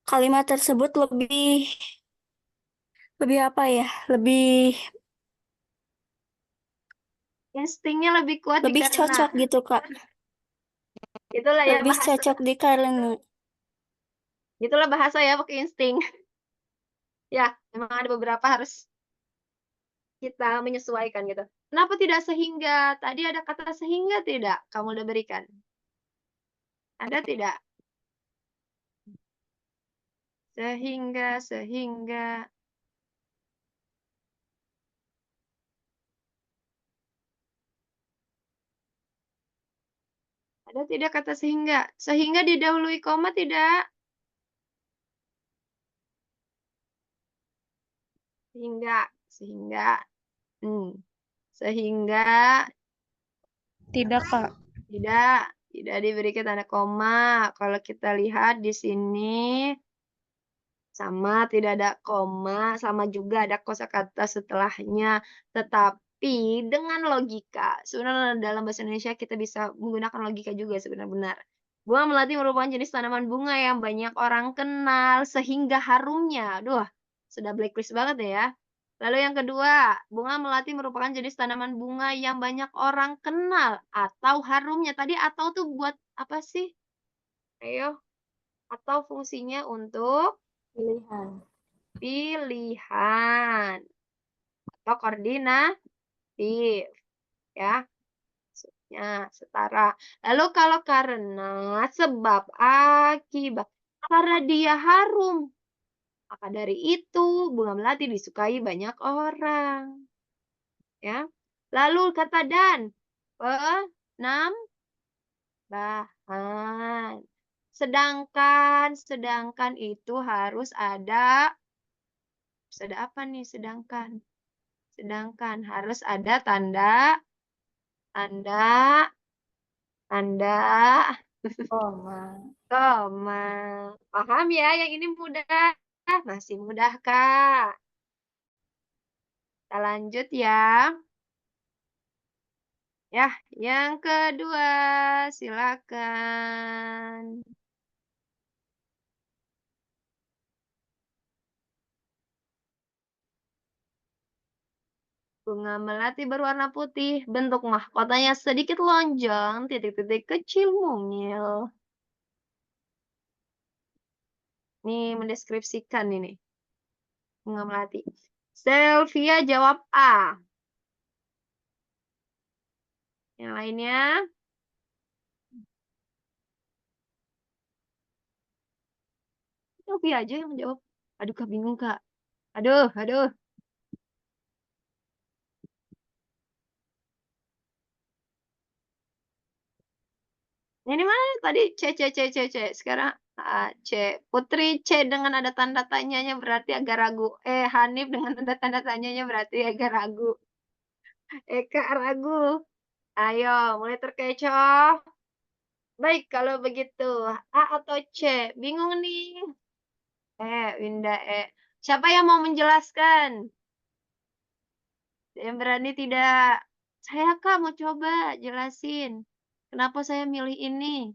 D: kalimat tersebut lebih apa ya? Lebih
A: instingnya lebih kuat
D: lebih
A: karena.
D: cocok gitu, Kak.
A: Itulah ya
D: Lebih
A: bahasa.
D: cocok di karena.
A: Itulah bahasa ya pakai insting. Ya, memang ada beberapa harus kita menyesuaikan gitu. Kenapa tidak sehingga? Tadi ada kata sehingga tidak? Kamu udah berikan. Ada tidak? Sehingga. Ada tidak kata sehingga? Sehingga didahului koma tidak? Sehingga. Sehingga
C: Tidak, Kak.
A: tidak diberikan tanda koma. Kalau kita lihat di sini sama, tidak ada koma, sama juga ada kosakata setelahnya. Tetapi dengan logika, sebenarnya dalam bahasa Indonesia kita bisa menggunakan logika juga sebenarnya. Bunga melati merupakan jenis tanaman bunga yang banyak orang kenal sehingga harumnya. Aduh, sudah blacklist banget ya. Lalu yang kedua, bunga melati merupakan jenis tanaman bunga yang banyak orang kenal atau harumnya. Tadi atau tuh buat apa sih? Ayo. Atau fungsinya untuk pilihan atau koordinatif ya. Maksudnya setara. Lalu kalau karena sebab akibat, karena dia harum, maka dari itu bunga melati disukai banyak orang. Ya. Lalu kata dan, penambahan. Sedangkan itu harus ada apa nih sedangkan? Sedangkan harus ada tanda koma. Paham ya? Yang ini mudah. Masih mudah, Kak. Kita lanjut ya. Ya, yang kedua. Silakan. Bunga melati berwarna putih, bentuk mahkotanya sedikit lonjong, titik-titik kecil mungil. Nih mendeskripsikan ini. Bunga melati. Selvia jawab A. Yang lainnya? Selvia aja yang menjawab. Aduh, Kak, bingung, Kak. Aduh. Ini mana tadi C. Sekarang C. Putri C dengan ada tanda tanyanya berarti agak ragu. Hanif dengan ada tanda tanyanya berarti agak ragu. Eka ragu. Ayo, mulai terkecoh. Baik, kalau begitu. A atau C? Bingung nih. Winda Siapa yang mau menjelaskan? Yang berani tidak? Saya, Kak, mau coba jelasin. Kenapa saya milih ini?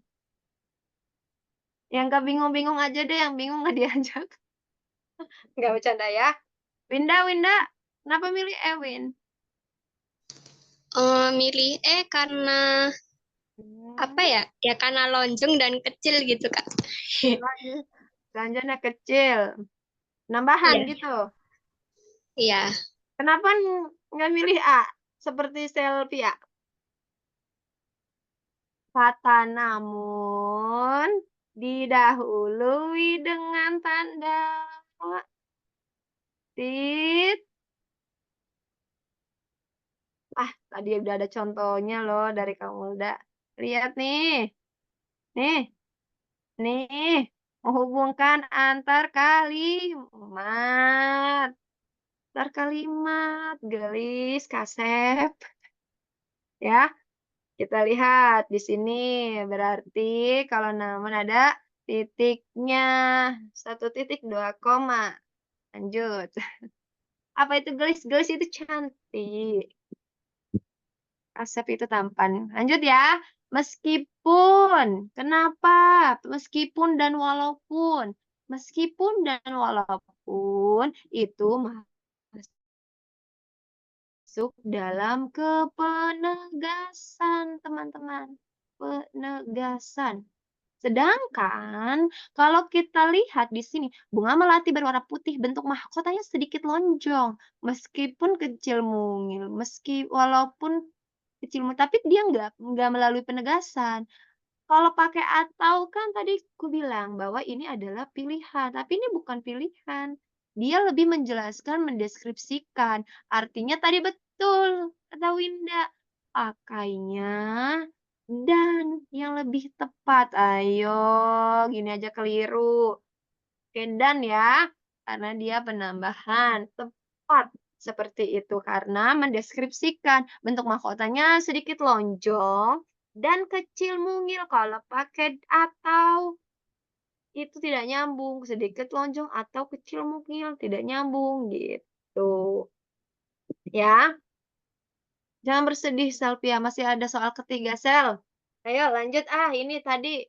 A: Yang gak bingung-bingung aja deh, yang bingung gak diajak. Nggak bercanda ya. Winda, kenapa milih Ewin?
E: Milih karena apa ya? Ya karena lonjong dan kecil gitu, Kak.
A: Belanjanya kecil. Nambahan
E: Iya.
A: gitu.
E: Iya.
A: Kenapa nggak milih A? Seperti Selvia. Kata namun didahului dengan tanda tadi udah ada contohnya loh dari Kang Mulda. Lihat nih. Nih. Menghubungkan antar kalimat. Gelis, kasep. Ya. Kita lihat di sini. Berarti kalau namun ada titiknya. 1 titik 2 koma. Lanjut. Apa itu gelis? Gelis itu cantik. Kasep itu tampan. Lanjut ya. Meskipun. Kenapa? Meskipun dan walaupun. Meskipun dan walaupun itu masuk dalam kepenegasan, teman-teman. Penegasan. Sedangkan kalau kita lihat di sini, bunga melati berwarna putih, bentuk mahkotanya sedikit lonjong, meskipun kecil mungil, walaupun kecil mungil, tapi dia nggak melalui penegasan. Kalau pakai atau kan tadi aku bilang bahwa ini adalah pilihan, tapi ini bukan pilihan. Dia lebih menjelaskan, mendeskripsikan. Artinya tadi betul, kata Winda. Pakainya dan yang lebih tepat. Ayo, gini aja keliru. Oke, dan ya, karena dia penambahan. Tepat seperti itu. Karena mendeskripsikan bentuk mahkotanya sedikit lonjong dan kecil mungil. Kalau pakai atau itu tidak nyambung. Sedikit lonjong atau kecil mungil tidak nyambung gitu. Ya. Jangan bersedih, Selvia. Masih ada soal ketiga, Sel. Ayo lanjut. Ini tadi.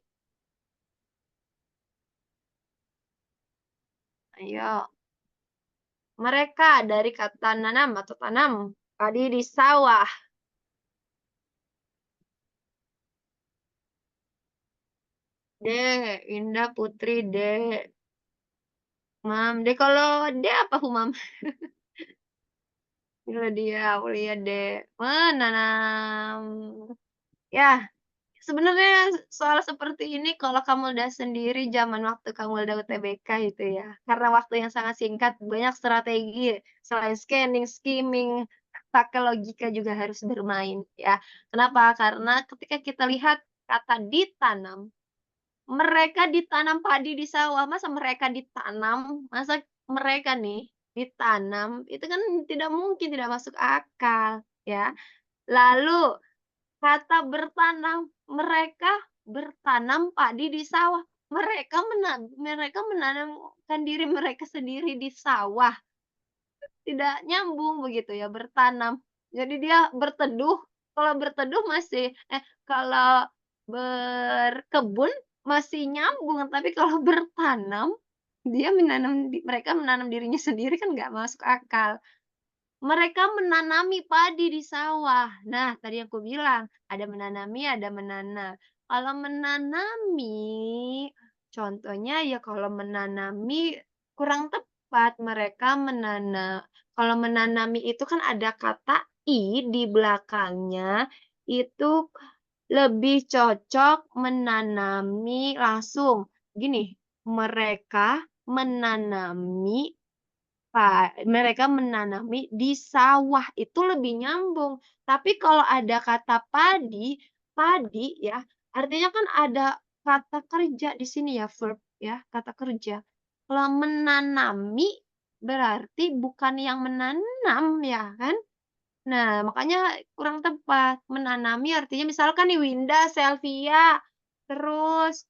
A: Ayo. Mereka dari kata nanam atau tanam. Padi di sawah. D. Indah Putri D. Mam. D kalau D apa Humam? Ini dia, Aulia D. Menanam. Ya. Sebenarnya soal seperti ini kalau kamu udah sendiri zaman waktu kamu udah UTBK itu ya. Karena waktu yang sangat singkat, banyak strategi. Selain scanning, skimming, pakai logika juga harus bermain ya. Kenapa? Karena ketika kita lihat kata ditanam, mereka ditanam padi di sawah. Masa mereka ditanam? Masa mereka nih ditanam? Itu kan tidak mungkin, tidak masuk akal ya. Lalu kata bertanam, mereka bertanam padi di sawah. Mereka menanamkan diri mereka sendiri di sawah. Tidak nyambung begitu ya, bertanam. Jadi dia berteduh. Kalau berteduh masih, kalau berkebun masih nyambung. Tapi kalau bertanam, mereka menanam dirinya sendiri kan nggak masuk akal. Mereka menanami padi di sawah. Nah, tadi aku bilang, ada menanami, ada menanam. Kalau menanami, contohnya ya kalau menanami kurang tepat. Mereka menanam. Kalau menanami itu kan ada kata "i" di belakangnya. Itu lebih cocok menanami langsung. Gini, mereka menanami mereka menanami di sawah, itu lebih nyambung. Tapi kalau ada kata padi, padi ya, artinya kan ada kata kerja di sini ya, verb ya, kata kerja. Kalau menanami berarti bukan yang menanam ya kan? Nah, makanya kurang tepat. Menanami artinya misalkan nih Winda, Selvia, terus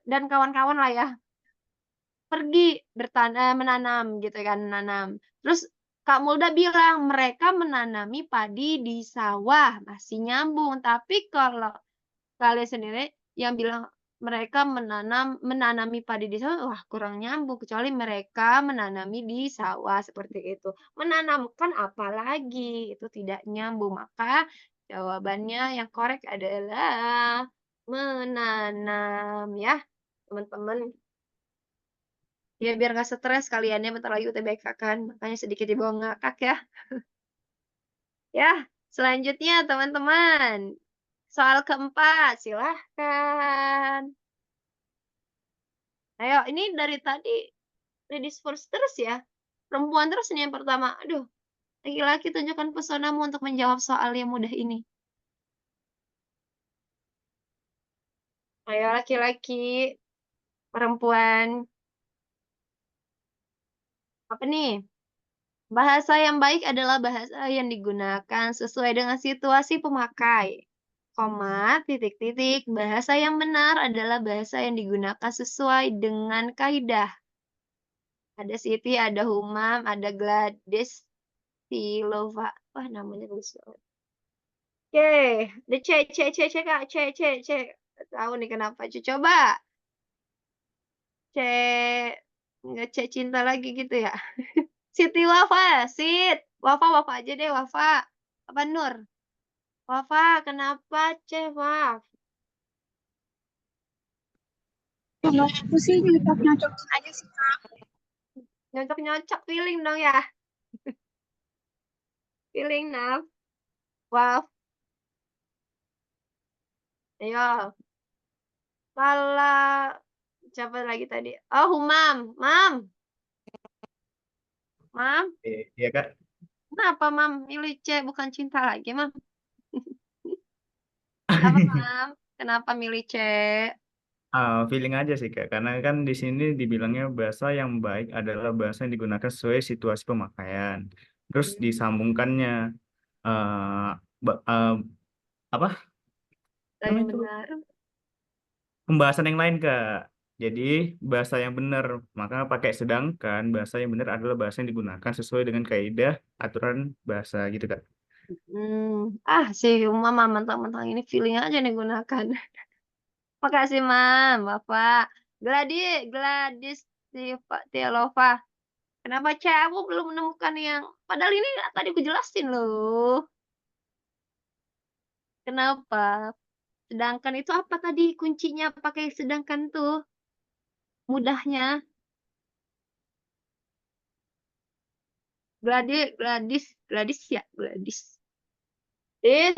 A: dan kawan-kawan lah ya. Pergi menanam gitu kan, menanam. Terus Kak Mulda bilang, mereka menanami padi di sawah, masih nyambung. Tapi kalau kalian sendiri yang bilang mereka menanami padi di sawah, wah kurang nyambung. Kecuali mereka menanami di sawah, seperti itu. Menanamkan apa lagi? Itu tidak nyambung. Maka jawabannya yang korek adalah menanam ya, teman-teman. Ya biar nggak stres kaliannya bentar lagi UTBK kan, makanya sedikit dibawa ngakak ya. Ya, selanjutnya teman-teman. Soal keempat, silahkan. Ayo, ini dari tadi ladies first terus ya. Perempuan terus nih yang pertama. Aduh, laki-laki tunjukkan pesonamu untuk menjawab soal yang mudah ini. Ayo laki-laki, perempuan. Apa nih? Bahasa yang baik adalah bahasa yang digunakan sesuai dengan situasi pemakai. Koma, titik-titik. Bahasa yang benar adalah bahasa yang digunakan sesuai dengan kaidah. Ada Siti, ada Humam, ada Gladys, Silova. Wah, namanya bagus banget. Oke, ada C, Kak. C. Tahu nih kenapa. Coba. C, nggak C cinta lagi gitu ya. Siti Wafa, Wafa aja deh, Wafa. Apa Nur? Wafa, kenapa C, Waf?
D: Kalau aku sih nyocok-nyocok aja sih, Kak.
A: Nyocok-nyocok feeling dong ya. Feeling, Naf. Waf. Ayo. Kalau siapa lagi tadi? Oh, Humam. Mam.
F: Iya Kak.
A: Kenapa, Mam? Milih C, bukan cinta lagi, Mam. Apa, Mam? Kenapa milih C?
F: Feeling aja sih Kak, karena kan di sini dibilangnya bahasa yang baik adalah bahasa yang digunakan sesuai situasi pemakaian. Terus disambungkannya eh ba- eh, apa
A: Yang
F: namanya itu
A: benar.
F: pembahasan yang lain Kak. Jadi bahasa yang benar, maka pakai sedangkan bahasa yang benar adalah bahasa yang digunakan sesuai dengan kaidah aturan bahasa gitu Kak.
A: Si Humam, Mam, mentang-mentang ini feeling aja nih gunakan. Makasih, Mam. Bapak. Gladys Tialova. Kenapa C? Aku belum menemukan yang... Padahal ini tadi aku jelasin loh. Kenapa? Sedangkan itu apa tadi kuncinya pakai sedangkan tuh? Mudahnya. Gladys ya, Gladys. Ti,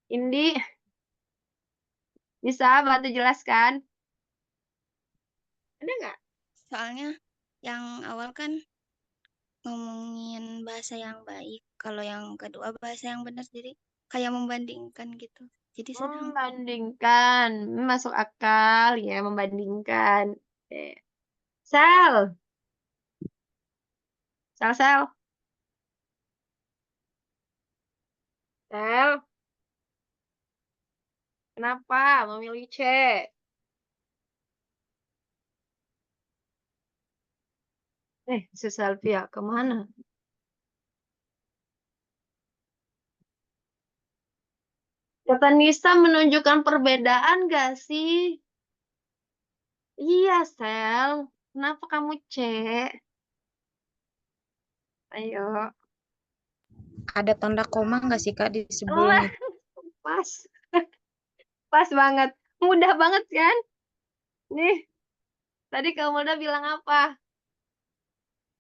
A: Indi, bisa bantu jelaskan? Ada nggak?
G: Soalnya yang awal kan ngomongin bahasa yang baik, kalau yang kedua bahasa yang benar, jadi kayak membandingkan gitu. Jadi sedang
A: Membandingkan. Masuk akal ya, membandingkan. Sel. Sel. Sel. Kenapa memilih C? Si Selvia kemana? Kata Nisa menunjukkan perbedaan gak sih? Iya, Sel. Kenapa kamu C? Ayo.
C: Ada tanda koma nggak sih Kak di
A: Wah,
C: sebelum itu?
A: pas. Pas banget. Mudah banget kan? Nih, tadi kamu udah bilang apa?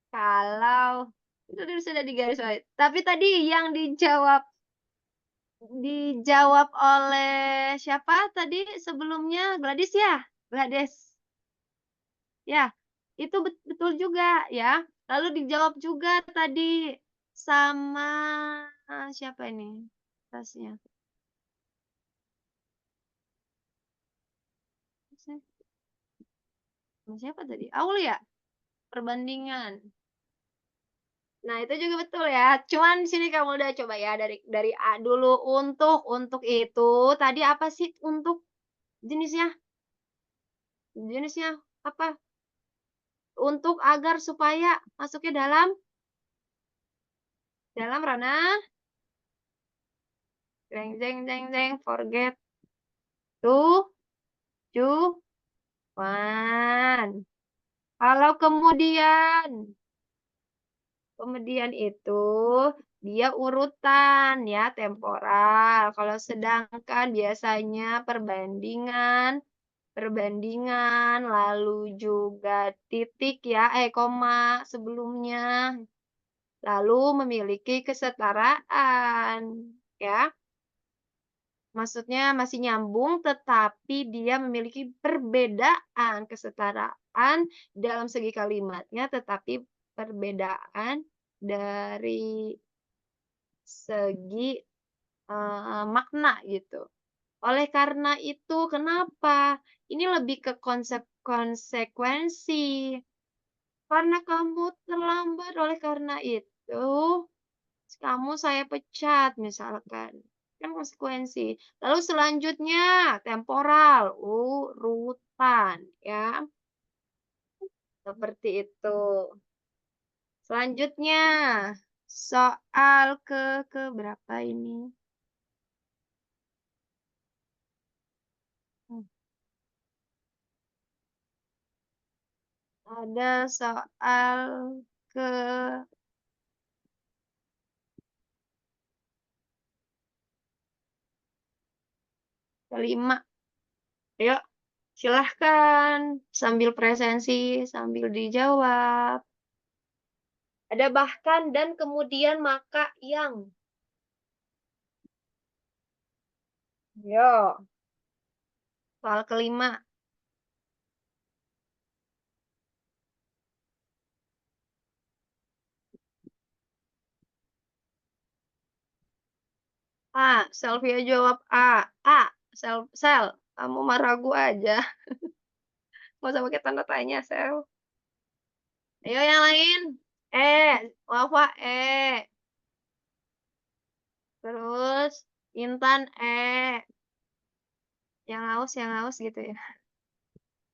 A: Kalau itu sudah digarisbawahi. Tapi tadi yang dijawab oleh siapa tadi sebelumnya? Gladys ya? Gladys. Ya, itu betul juga ya. Lalu dijawab juga tadi sama siapa ini? Tasnya. Sama siapa tadi? Aul ya? Perbandingan. Nah, itu juga betul ya. Cuman di sini kamu udah coba ya dari A dulu untuk itu tadi apa sih untuk jenisnya? Jenisnya apa? Untuk agar supaya masuknya dalam ranah forget to one. Kalau kemudian itu dia urutan ya temporal. Kalau sedangkan biasanya perbandingan lalu juga titik ya koma sebelumnya lalu memiliki kesetaraan ya. Maksudnya masih nyambung tetapi dia memiliki perbedaan kesetaraan dalam segi kalimatnya tetapi perbedaan dari segi makna gitu. Oleh karena itu, kenapa? Ini lebih ke konsep konsekuensi. Karena kamu terlambat, oleh karena itu, kamu saya pecat, misalkan. Kan konsekuensi. Lalu selanjutnya, temporal, urutan, ya. Seperti itu. Selanjutnya, soal ke berapa ini? Ada soal kelima. Yuk, silahkan sambil presensi, sambil dijawab. Ada bahkan dan kemudian maka yang. Yo. Soal kelima. A. Selvia jawab A. A. Sel. Kamu mah ragu aja. Nggak usah pakai tanda tanya, Sel. Ayo yang lain. Wafa E. Terus Intan E. Yang haus gitu ya.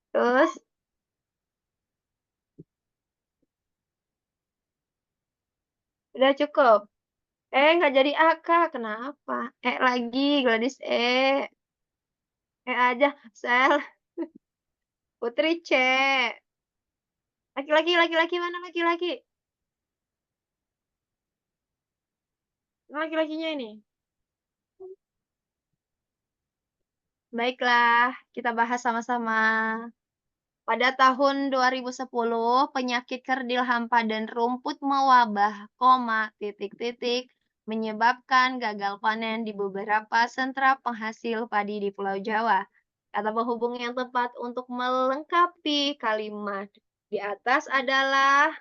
A: Terus udah cukup. Nggak jadi A, Kak. Kenapa? Lagi, Gladys E. Aja, Sel. Putri C. Laki-laki mana laki-laki? Laki-lakinya ini. Baiklah, kita bahas sama-sama. Pada tahun 2010, penyakit kerdil hampa dan rumput mewabah, menyebabkan gagal panen di beberapa sentra penghasil padi di Pulau Jawa. Kata penghubung yang tepat untuk melengkapi kalimat di atas adalah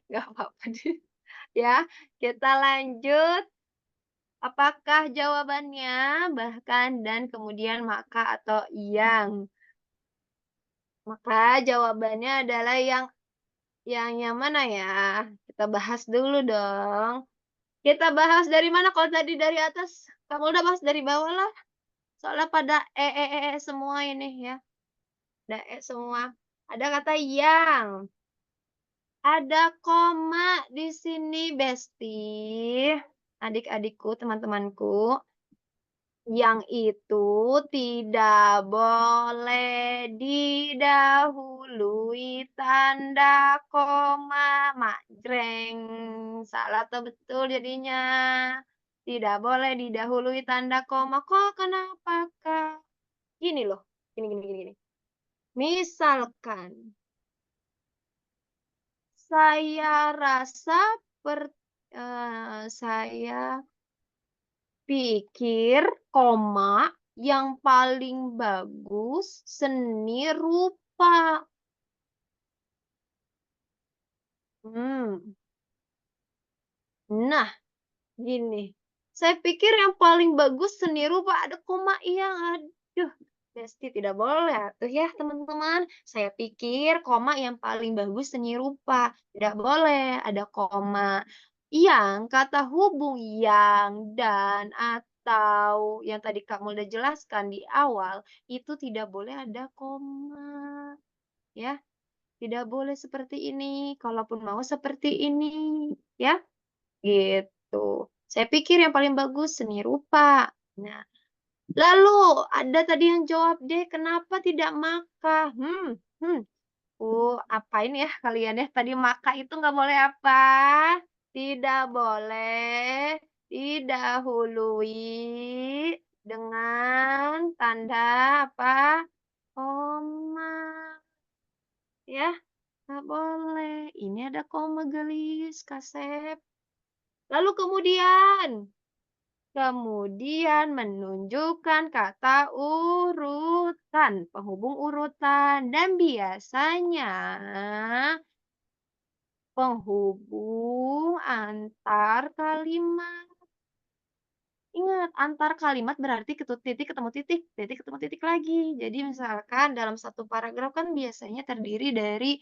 A: nggak apa-apa deh. Ya, kita lanjut. Apakah jawabannya bahkan dan kemudian maka atau yang? Maka jawabannya adalah yang mana ya? Kita bahas dulu dong. Kita bahas dari mana? Kalau tadi dari atas, kamu udah bahas dari bawah lah. Soalnya pada semua ini ya. Ada semua. Ada kata yang. Ada koma di sini, Besti. Adik-adikku, teman-temanku. Yang itu tidak boleh didahului tanda koma. Majreng. Salah atau betul jadinya? Tidak boleh didahului tanda koma. Kok kenapa, Kak? Gini loh. Gini. Misalkan, saya rasa saya pikir, koma, yang paling bagus seni rupa. Nah, gini. Saya pikir yang paling bagus seni rupa. Ada koma, iya. Aduh, Besti tidak boleh tuh ya teman-teman. Saya pikir koma yang paling bagus seni rupa. Tidak boleh ada koma. Yang kata hubung yang, dan, atau yang tadi kamu udah jelaskan di awal, itu tidak boleh ada koma. Ya, tidak boleh seperti ini. Kalaupun mau seperti ini, ya. Gitu. Saya pikir yang paling bagus seni rupa. Nah, lalu ada tadi yang jawab deh, kenapa tidak maka? Apain ya kalian ya? Tadi maka itu nggak boleh apa? Tidak boleh didahului dengan tanda apa? Koma. Ya, nggak boleh. Ini ada koma gelis, Kasep. Lalu kemudian menunjukkan kata urutan, penghubung urutan. Dan biasanya penghubung antar kalimat. Ingat, antar kalimat berarti titik ketemu titik lagi. Jadi misalkan dalam satu paragraf kan biasanya terdiri dari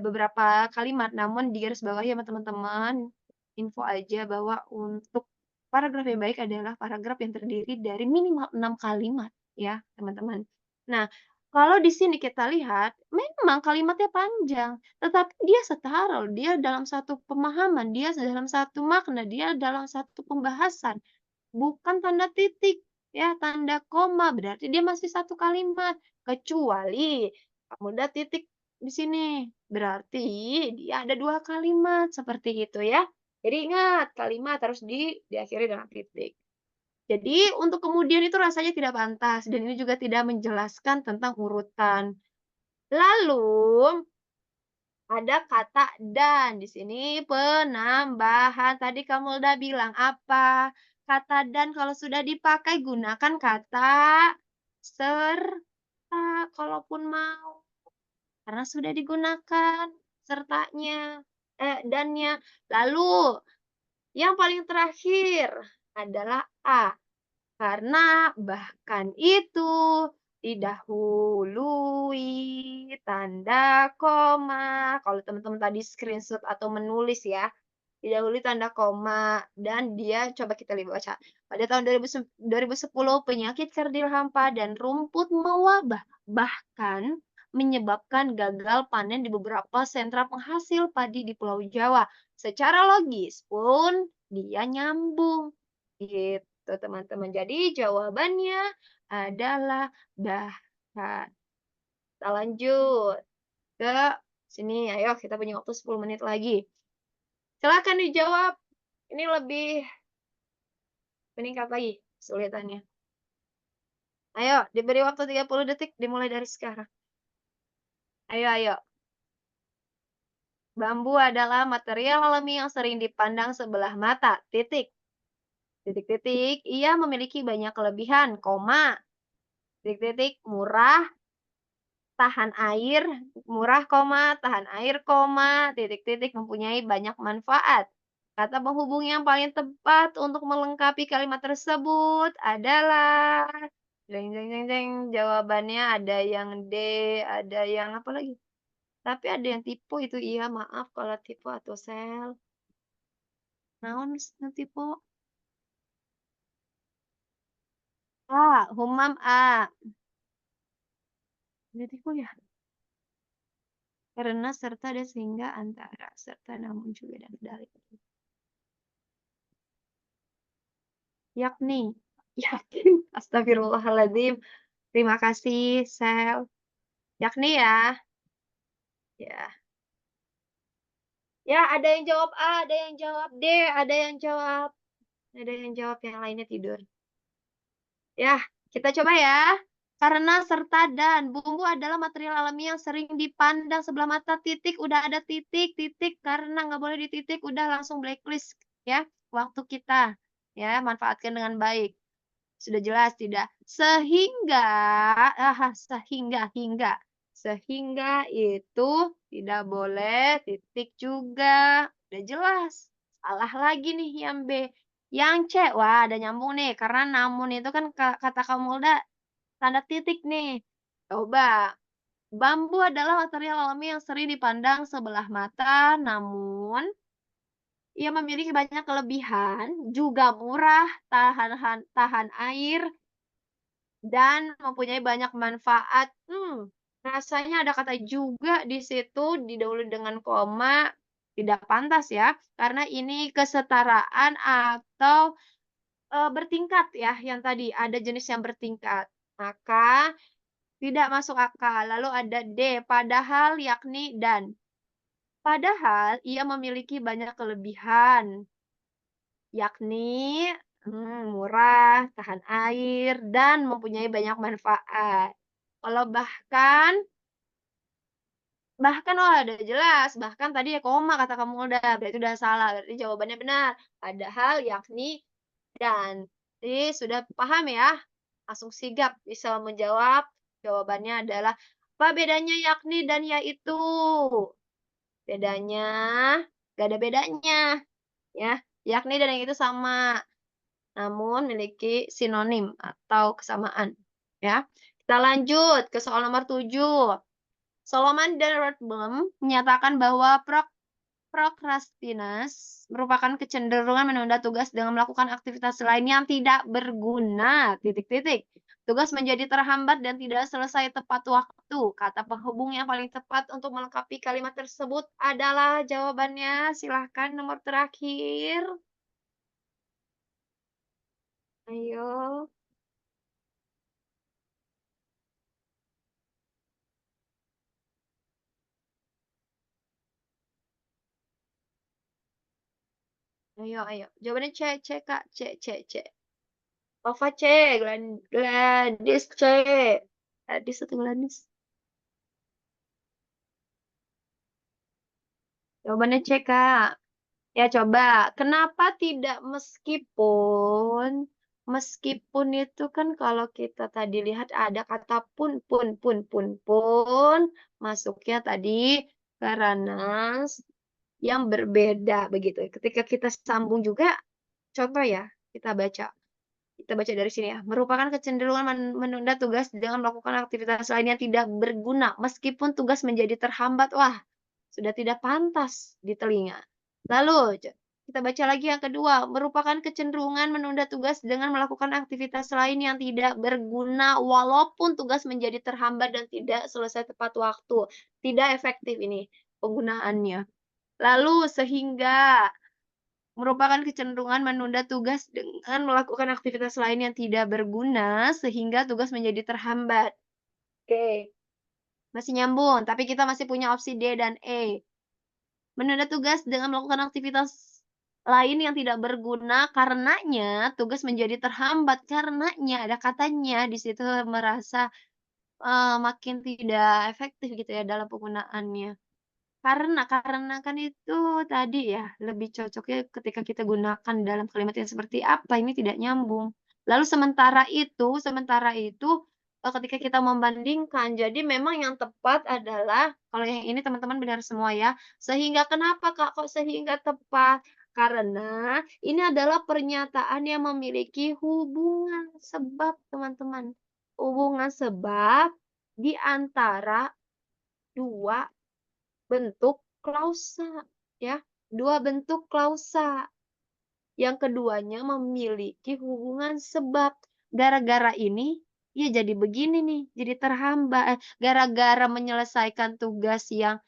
A: beberapa kalimat, namun di garis bawah ya teman-teman, info aja bahwa untuk paragraf yang baik adalah paragraf yang terdiri dari minimal 6 kalimat ya teman-teman. Nah, kalau di sini kita lihat, memang kalimatnya panjang, tetapi dia setara, dia dalam satu pemahaman, dia dalam satu makna, dia dalam satu pembahasan, bukan tanda titik, ya, tanda koma, berarti dia masih satu kalimat, kecuali kamu udah titik di sini, berarti dia ada 2 kalimat, seperti itu ya. Jadi ingat, kalimat harus diakhiri dengan titik. Jadi untuk kemudian itu rasanya tidak pantas dan ini juga tidak menjelaskan tentang urutan. Lalu ada kata dan di sini penambahan. Tadi kamu udah bilang apa? Kata dan kalau sudah dipakai gunakan kata serta kalaupun mau. Karena sudah digunakan sertanya, dannya. Lalu yang paling terakhir adalah A. Karena bahkan itu didahului tanda koma. Kalau teman-teman tadi screenshot atau menulis ya, didahului tanda koma. Dan dia, coba kita lihat baca. Pada tahun 2010, penyakit kerdil hampa dan rumput mewabah. Bahkan menyebabkan gagal panen di beberapa sentra penghasil padi di Pulau Jawa. Secara logis pun dia nyambung. Gitu teman-teman. Jadi jawabannya adalah bahkan. Kita lanjut ke sini. Ayo kita punya waktu 10 menit lagi. Silakan dijawab. Ini lebih meningkat lagi kesulitannya. Ayo, diberi waktu 30 detik dimulai dari sekarang. Ayo. Bambu adalah material alami yang sering dipandang sebelah mata. Titik. Titik. Ia memiliki banyak kelebihan, koma. Titik. Murah, tahan air, murah, koma, tahan air, koma, titik. Mempunyai banyak manfaat. Kata penghubung yang paling tepat untuk melengkapi kalimat tersebut adalah jeng. Jawabannya ada yang D, ada yang apa lagi? Tapi ada yang tipe itu iya, maaf kalau tipe atau sel. Naon tipe? A, humam A. Ini tipe ya? Karena serta dan sehingga antara serta namun juga dan dalil. Yakni Yakin. Astagfirullahaladzim. Terima kasih, Sel. Yakni ya. Ya. Ya, ada yang jawab A, ada yang jawab D, ada yang jawab yang lainnya tidur. Ya, kita coba ya. Karena serta dan bumbu adalah material alami yang sering dipandang sebelah mata. Titik, udah ada titik, karena nggak boleh dititik, udah langsung blacklist ya. Waktu kita ya, manfaatkan dengan baik. Sudah jelas tidak? Sehingga sehingga itu tidak boleh titik juga. Udah jelas. Salah lagi nih yang B. Yang C, wah ada nyambung nih. Karena namun itu kan kata kamu udah tanda titik nih. Coba. Bambu adalah material alami yang sering dipandang sebelah mata, namun ia memiliki banyak kelebihan, juga murah, tahan air, dan mempunyai banyak manfaat. Rasanya ada kata juga di situ, didahului dengan koma, tidak pantas ya, karena ini kesetaraan atau bertingkat ya, yang tadi ada jenis yang bertingkat. Maka tidak masuk akal. Lalu ada D, padahal yakni dan. Padahal ia memiliki banyak kelebihan, yakni murah, tahan air, dan mempunyai banyak manfaat. Kalau bahkan oh udah jelas, bahkan tadi ya koma kata kamu udah, berarti udah salah, berarti jawabannya benar. Padahal yakni dan. Jadi sudah paham ya? Langsung sigap bisa menjawab. Jawabannya adalah apa bedanya yakni dan yaitu? Bedanya gak ada bedanya ya. Yakni dan yang itu sama, namun memiliki sinonim atau kesamaan ya. Kita lanjut ke soal nomor 7. Solomon dan Rothbaum menyatakan bahwa prokrastinasi merupakan kecenderungan menunda tugas dengan melakukan aktivitas lain yang tidak berguna. Tugas menjadi terhambat dan tidak selesai tepat waktu. Kata penghubung yang paling tepat untuk melengkapi kalimat tersebut adalah jawabannya. Silahkan nomor terakhir. Ayo. Ayo. Jawabannya C, Kak. C. Ova C, Gladys C. Gladys atau Gladys? Jawabannya C, Kak. Ya, coba. Kenapa tidak meskipun? Meskipun itu kan kalau kita tadi lihat ada kata pun. Masuknya tadi karena yang berbeda begitu. Ketika kita sambung juga, contoh ya, kita baca. Kita baca dari sini ya. Merupakan kecenderungan menunda tugas dengan melakukan aktivitas lain yang tidak berguna. Meskipun tugas menjadi terhambat. Wah, sudah tidak pantas di telinga. Lalu, kita baca lagi yang kedua. Merupakan kecenderungan menunda tugas dengan melakukan aktivitas lain yang tidak berguna walaupun tugas menjadi terhambat dan tidak selesai tepat waktu. Tidak efektif ini penggunaannya. Lalu, sehingga merupakan kecenderungan menunda tugas dengan melakukan aktivitas lain yang tidak berguna sehingga tugas menjadi terhambat. Oke. Masih nyambung, tapi kita masih punya opsi D dan E. Menunda tugas dengan melakukan aktivitas lain yang tidak berguna karenanya tugas menjadi terhambat. Karenanya ada katanya di situ merasa makin tidak efektif gitu ya dalam penggunaannya. Karena kan itu tadi ya, lebih cocoknya ketika kita gunakan dalam kalimat yang seperti apa, ini tidak nyambung. Lalu sementara itu ketika kita membandingkan, jadi memang yang tepat adalah, kalau yang ini teman-teman benar semua ya, sehingga kenapa Kak kok sehingga tepat? Karena ini adalah pernyataan yang memiliki hubungan sebab, teman-teman. Hubungan sebab di antara dua bentuk klausa ya, dua bentuk klausa. Yang keduanya memiliki hubungan sebab. Gara-gara ini ya jadi begini nih, jadi terhambat. Gara-gara menyelesaikan tugas yang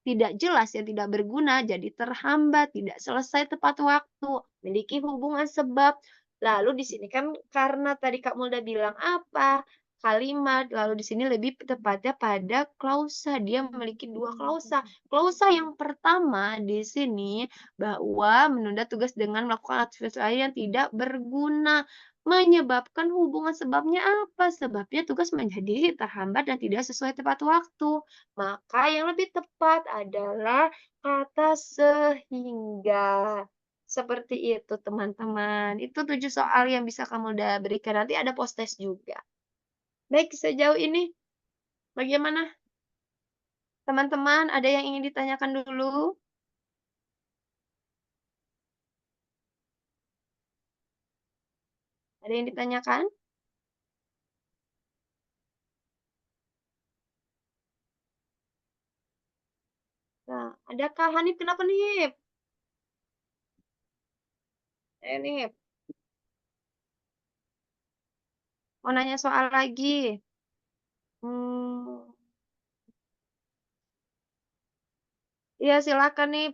A: tidak jelas, yang tidak berguna, jadi terhambat, tidak selesai tepat waktu, memiliki hubungan sebab. Lalu di sini kan karena tadi Kak Mulda bilang apa? Kalimat, lalu di sini lebih tepatnya pada klausa. Dia memiliki 2 klausa. Klausa yang pertama di sini bahwa menunda tugas dengan melakukan aktivitas lain yang tidak berguna. Menyebabkan hubungan sebabnya apa? Sebabnya tugas menjadi terhambat dan tidak sesuai tepat waktu. Maka yang lebih tepat adalah kata sehingga. Seperti itu, teman-teman. Itu 7 soal yang bisa kamu udah berikan. Nanti ada post test juga. Baik, sejauh ini bagaimana? Teman-teman, ada yang ingin ditanyakan dulu? Ada yang ditanyakan? Nah, adakah Hanif? Kenapa Nif? Nif. Mau nanya soal lagi? Hmm. Iya, silakan nih.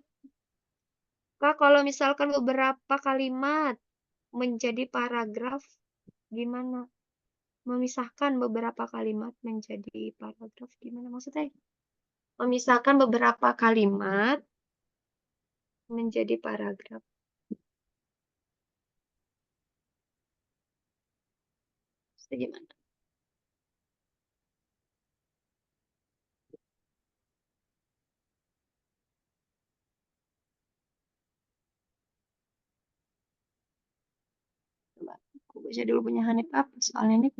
A: Kak, kalau misalkan beberapa kalimat menjadi paragraf, gimana? Memisahkan beberapa kalimat menjadi paragraf, gimana maksudnya? Memisahkan beberapa kalimat menjadi paragraf. Maksudnya gimana? Coba aku baca dulu punya Hanif apa soalnya ini.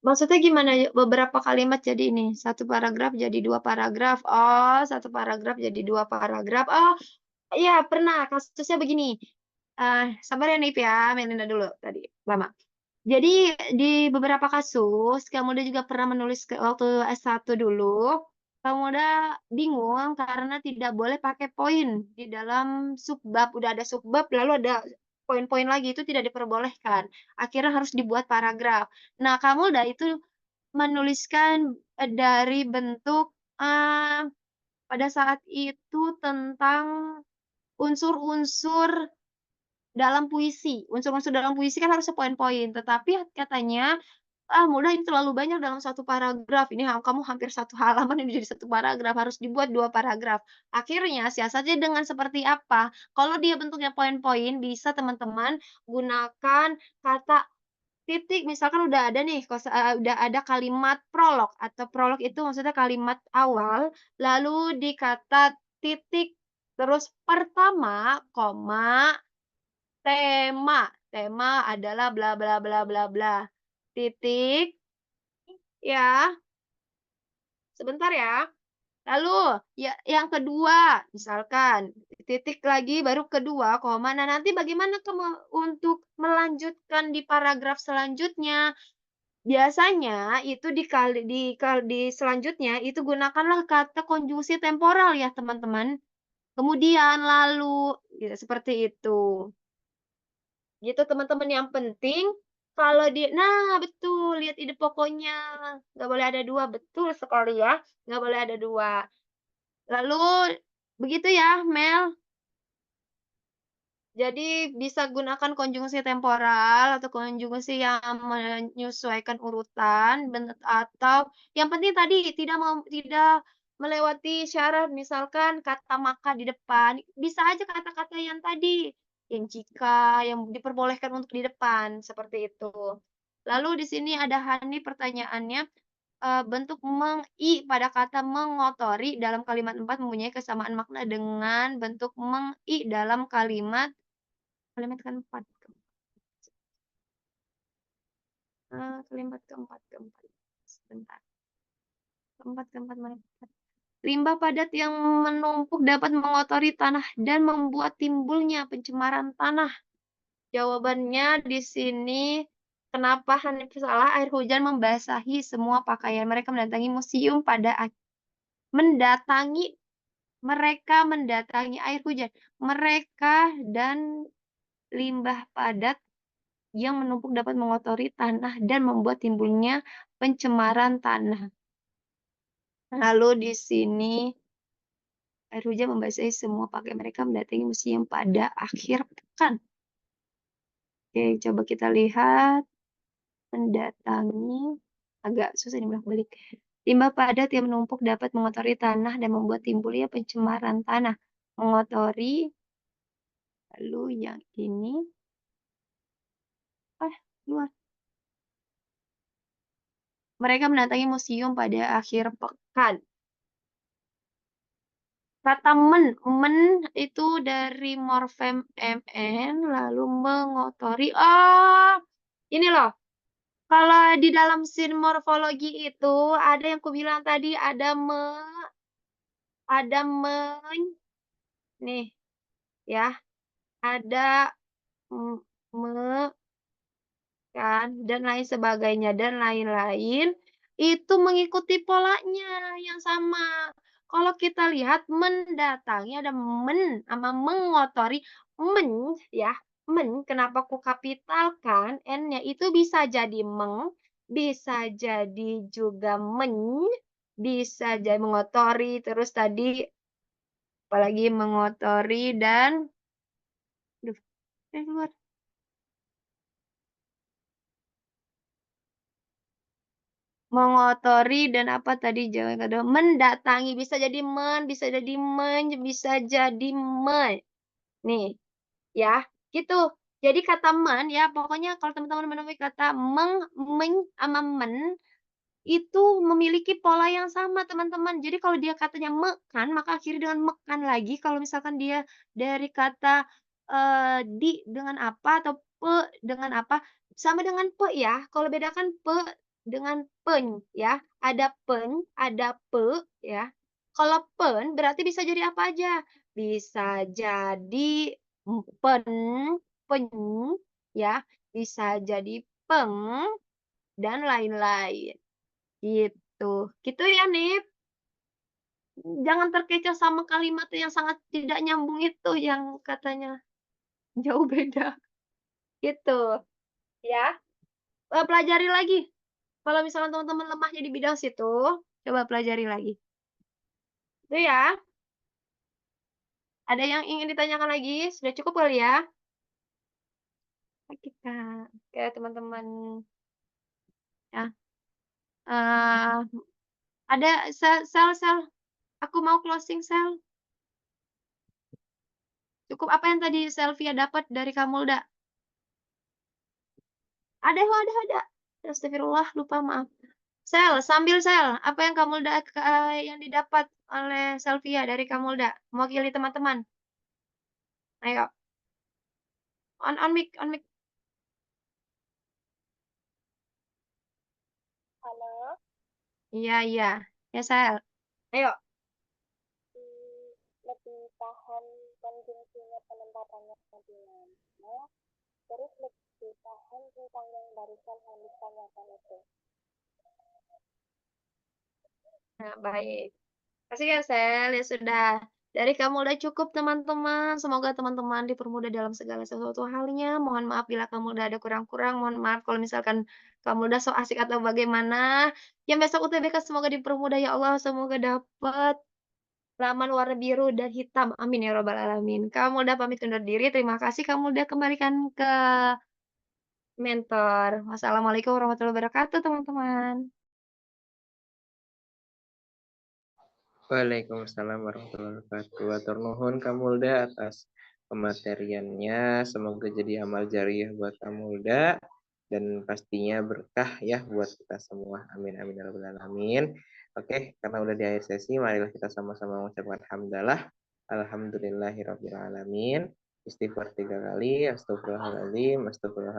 A: Maksudnya gimana? Beberapa kalimat jadi ini. Satu paragraf jadi 2 paragraf. Oh, satu paragraf jadi 2 paragraf. Oh, iya pernah. Kasusnya begini. Sabar ya Nip ya. Melinda dulu tadi. Lama. Jadi di beberapa kasus, kamu udah juga pernah menulis waktu S1 dulu. Kamu udah bingung karena tidak boleh pakai poin di dalam subbab. Udah ada subbab, lalu ada poin-poin lagi. Itu tidak diperbolehkan. Akhirnya harus dibuat paragraf. Nah, kamu udah itu menuliskan dari bentuk pada saat itu tentang unsur-unsur dalam puisi. Unsur-unsur dalam puisi kan harus poin-poin. Tetapi katanya, mudah ini terlalu banyak dalam satu paragraf. Ini kamu hampir satu halaman ini jadi satu paragraf. Harus dibuat 2 paragraf. Akhirnya siasatnya dengan seperti apa? Kalau dia bentuknya poin-poin, bisa teman-teman gunakan kata titik. Misalkan udah ada nih, udah ada kalimat prolog. Atau prolog itu maksudnya kalimat awal. Lalu di kata titik. Terus pertama, koma, tema. Tema adalah bla bla bla bla bla. Titik. Ya. Sebentar ya. Lalu ya yang kedua, misalkan titik lagi baru kedua koma. Nah, nanti bagaimana untuk melanjutkan di paragraf selanjutnya? Biasanya itu di selanjutnya itu gunakanlah kata konjungsi temporal ya, teman-teman. Kemudian lalu ya, seperti itu. Gitu teman-teman, yang penting kalau nah betul, lihat ide pokoknya, nggak boleh ada 2, betul sekali ya, nggak boleh ada 2. Lalu begitu ya Mel, jadi bisa gunakan konjungsi temporal atau konjungsi yang menyesuaikan urutan, atau yang penting tadi tidak melewati syarat, misalkan kata maka di depan, bisa aja kata-kata yang tadi, yang jika, yang diperbolehkan untuk di depan, seperti itu. Lalu di sini ada Hani pertanyaannya, bentuk meng-i pada kata mengotori dalam kalimat 4 mempunyai kesamaan makna dengan bentuk meng-i dalam kalimat keempat. Kalimat keempat. Sebentar. Keempat mana? Limbah padat yang menumpuk dapat mengotori tanah dan membuat timbulnya pencemaran tanah. Jawabannya di sini, kenapa Hanif salah? Air hujan membasahi semua pakaian. Mereka mendatangi museum mereka mendatangi air hujan. Mereka dan limbah padat yang menumpuk dapat mengotori tanah dan membuat timbulnya pencemaran tanah. Lalu di sini air hujan membasahi semua pakaian mereka mendatangi museum pada akhir pekan. Oke, coba kita lihat. Mendatangi agak susah dibolak-balik. Limbah padat yang menumpuk dapat mengotori tanah dan membuat timbulnya pencemaran tanah. Mengotori. Lalu yang ini. Luar. Mereka mendatangi museum pada akhir pekan. Kata men itu dari morfem mn, lalu mengotori. Ini loh. Kalau di dalam sin morfologi itu, ada yang kubilang tadi, ada nih, ya. Ada kan, dan lain sebagainya, dan lain-lain. Itu mengikuti polanya yang sama. Kalau kita lihat mendatangi ada men sama mengotori. Men ya, men kenapa ku kapitalkan n-nya itu bisa jadi meng, bisa jadi juga men, bisa jadi mengotori, terus tadi apalagi mengotori dan keluar. Mengotori dan apa tadi jawaban kedua? Mendatangi, bisa jadi bisa jadi bisa jadi Nih, ya, gitu. Jadi kata ya, pokoknya kalau teman-teman menemui kata sama men, itu memiliki pola yang sama, teman-teman. Jadi kalau dia katanya mekan, maka akhiri dengan mekan lagi. Kalau misalkan dia dari kata di dengan apa atau pe dengan apa, sama dengan pe ya. Kalau bedakan pe dengan pen ya. Ada pen, ada pe ya. Kalau pen berarti bisa jadi apa aja? Bisa jadi pen, pen ya. Bisa jadi peng dan lain-lain. Gitu. Gitu ya, Nip. Jangan terkecoh sama kalimat yang sangat tidak nyambung itu yang katanya jauh beda. Gitu. Ya. Pelajari lagi. Kalau misalnya teman-teman lemahnya di bidang situ, coba pelajari lagi. Itu ya. Ada yang ingin ditanyakan lagi? Sudah cukup kali ya? Kita. Oke, teman-teman. Ya. Ada sel. Aku mau closing sel. Cukup apa yang tadi Selvia dapat dari Kamulda? Ada. Astagfirullah, lupa, maaf. Sambil sel, apa yang Kamulda yang didapat oleh Selvia dari Kamulda? Mewakili teman-teman. Ayo. On mic.
E: Halo,
A: Iya. Ya, Sel. Ayo.
E: lebih tahan konjungsinya penempatannya di mana, terus lebih tahan tentang yang barusan Hanif tanyakan itu.
A: Nah, baik. Kasih ya, Sel. Ya sudah. Dari kamu udah cukup, teman-teman. Semoga teman-teman dipermudah dalam segala sesuatu halnya. Mohon maaf bila kamu udah ada kurang-kurang. Mohon maaf kalau misalkan kamu udah so asik atau bagaimana. Yang besok UTBK semoga dipermudah ya Allah. Semoga dapat laman warna biru dan hitam. Amin ya robbal alamin. Kamu udah pamit undur diri. Terima kasih kamu udah kembalikan ke mentor. Wassalamualaikum warahmatullahi wabarakatuh, teman-teman.
H: Waalaikumsalam warahmatullahi wabarakatuh. Atur nuhun Kamulda atas pemateriannya. Semoga jadi amal jariah buat Kamulda dan pastinya berkah ya buat kita semua. Amin amin ya rabbal alamin. Oke, karena udah di akhir sesi, marilah kita sama-sama mengucapkan hamdalah. Alhamdulillahirabbil alamin. Istighfar 3 kali, astagfirullahaladzim, astagfirullahaladzim.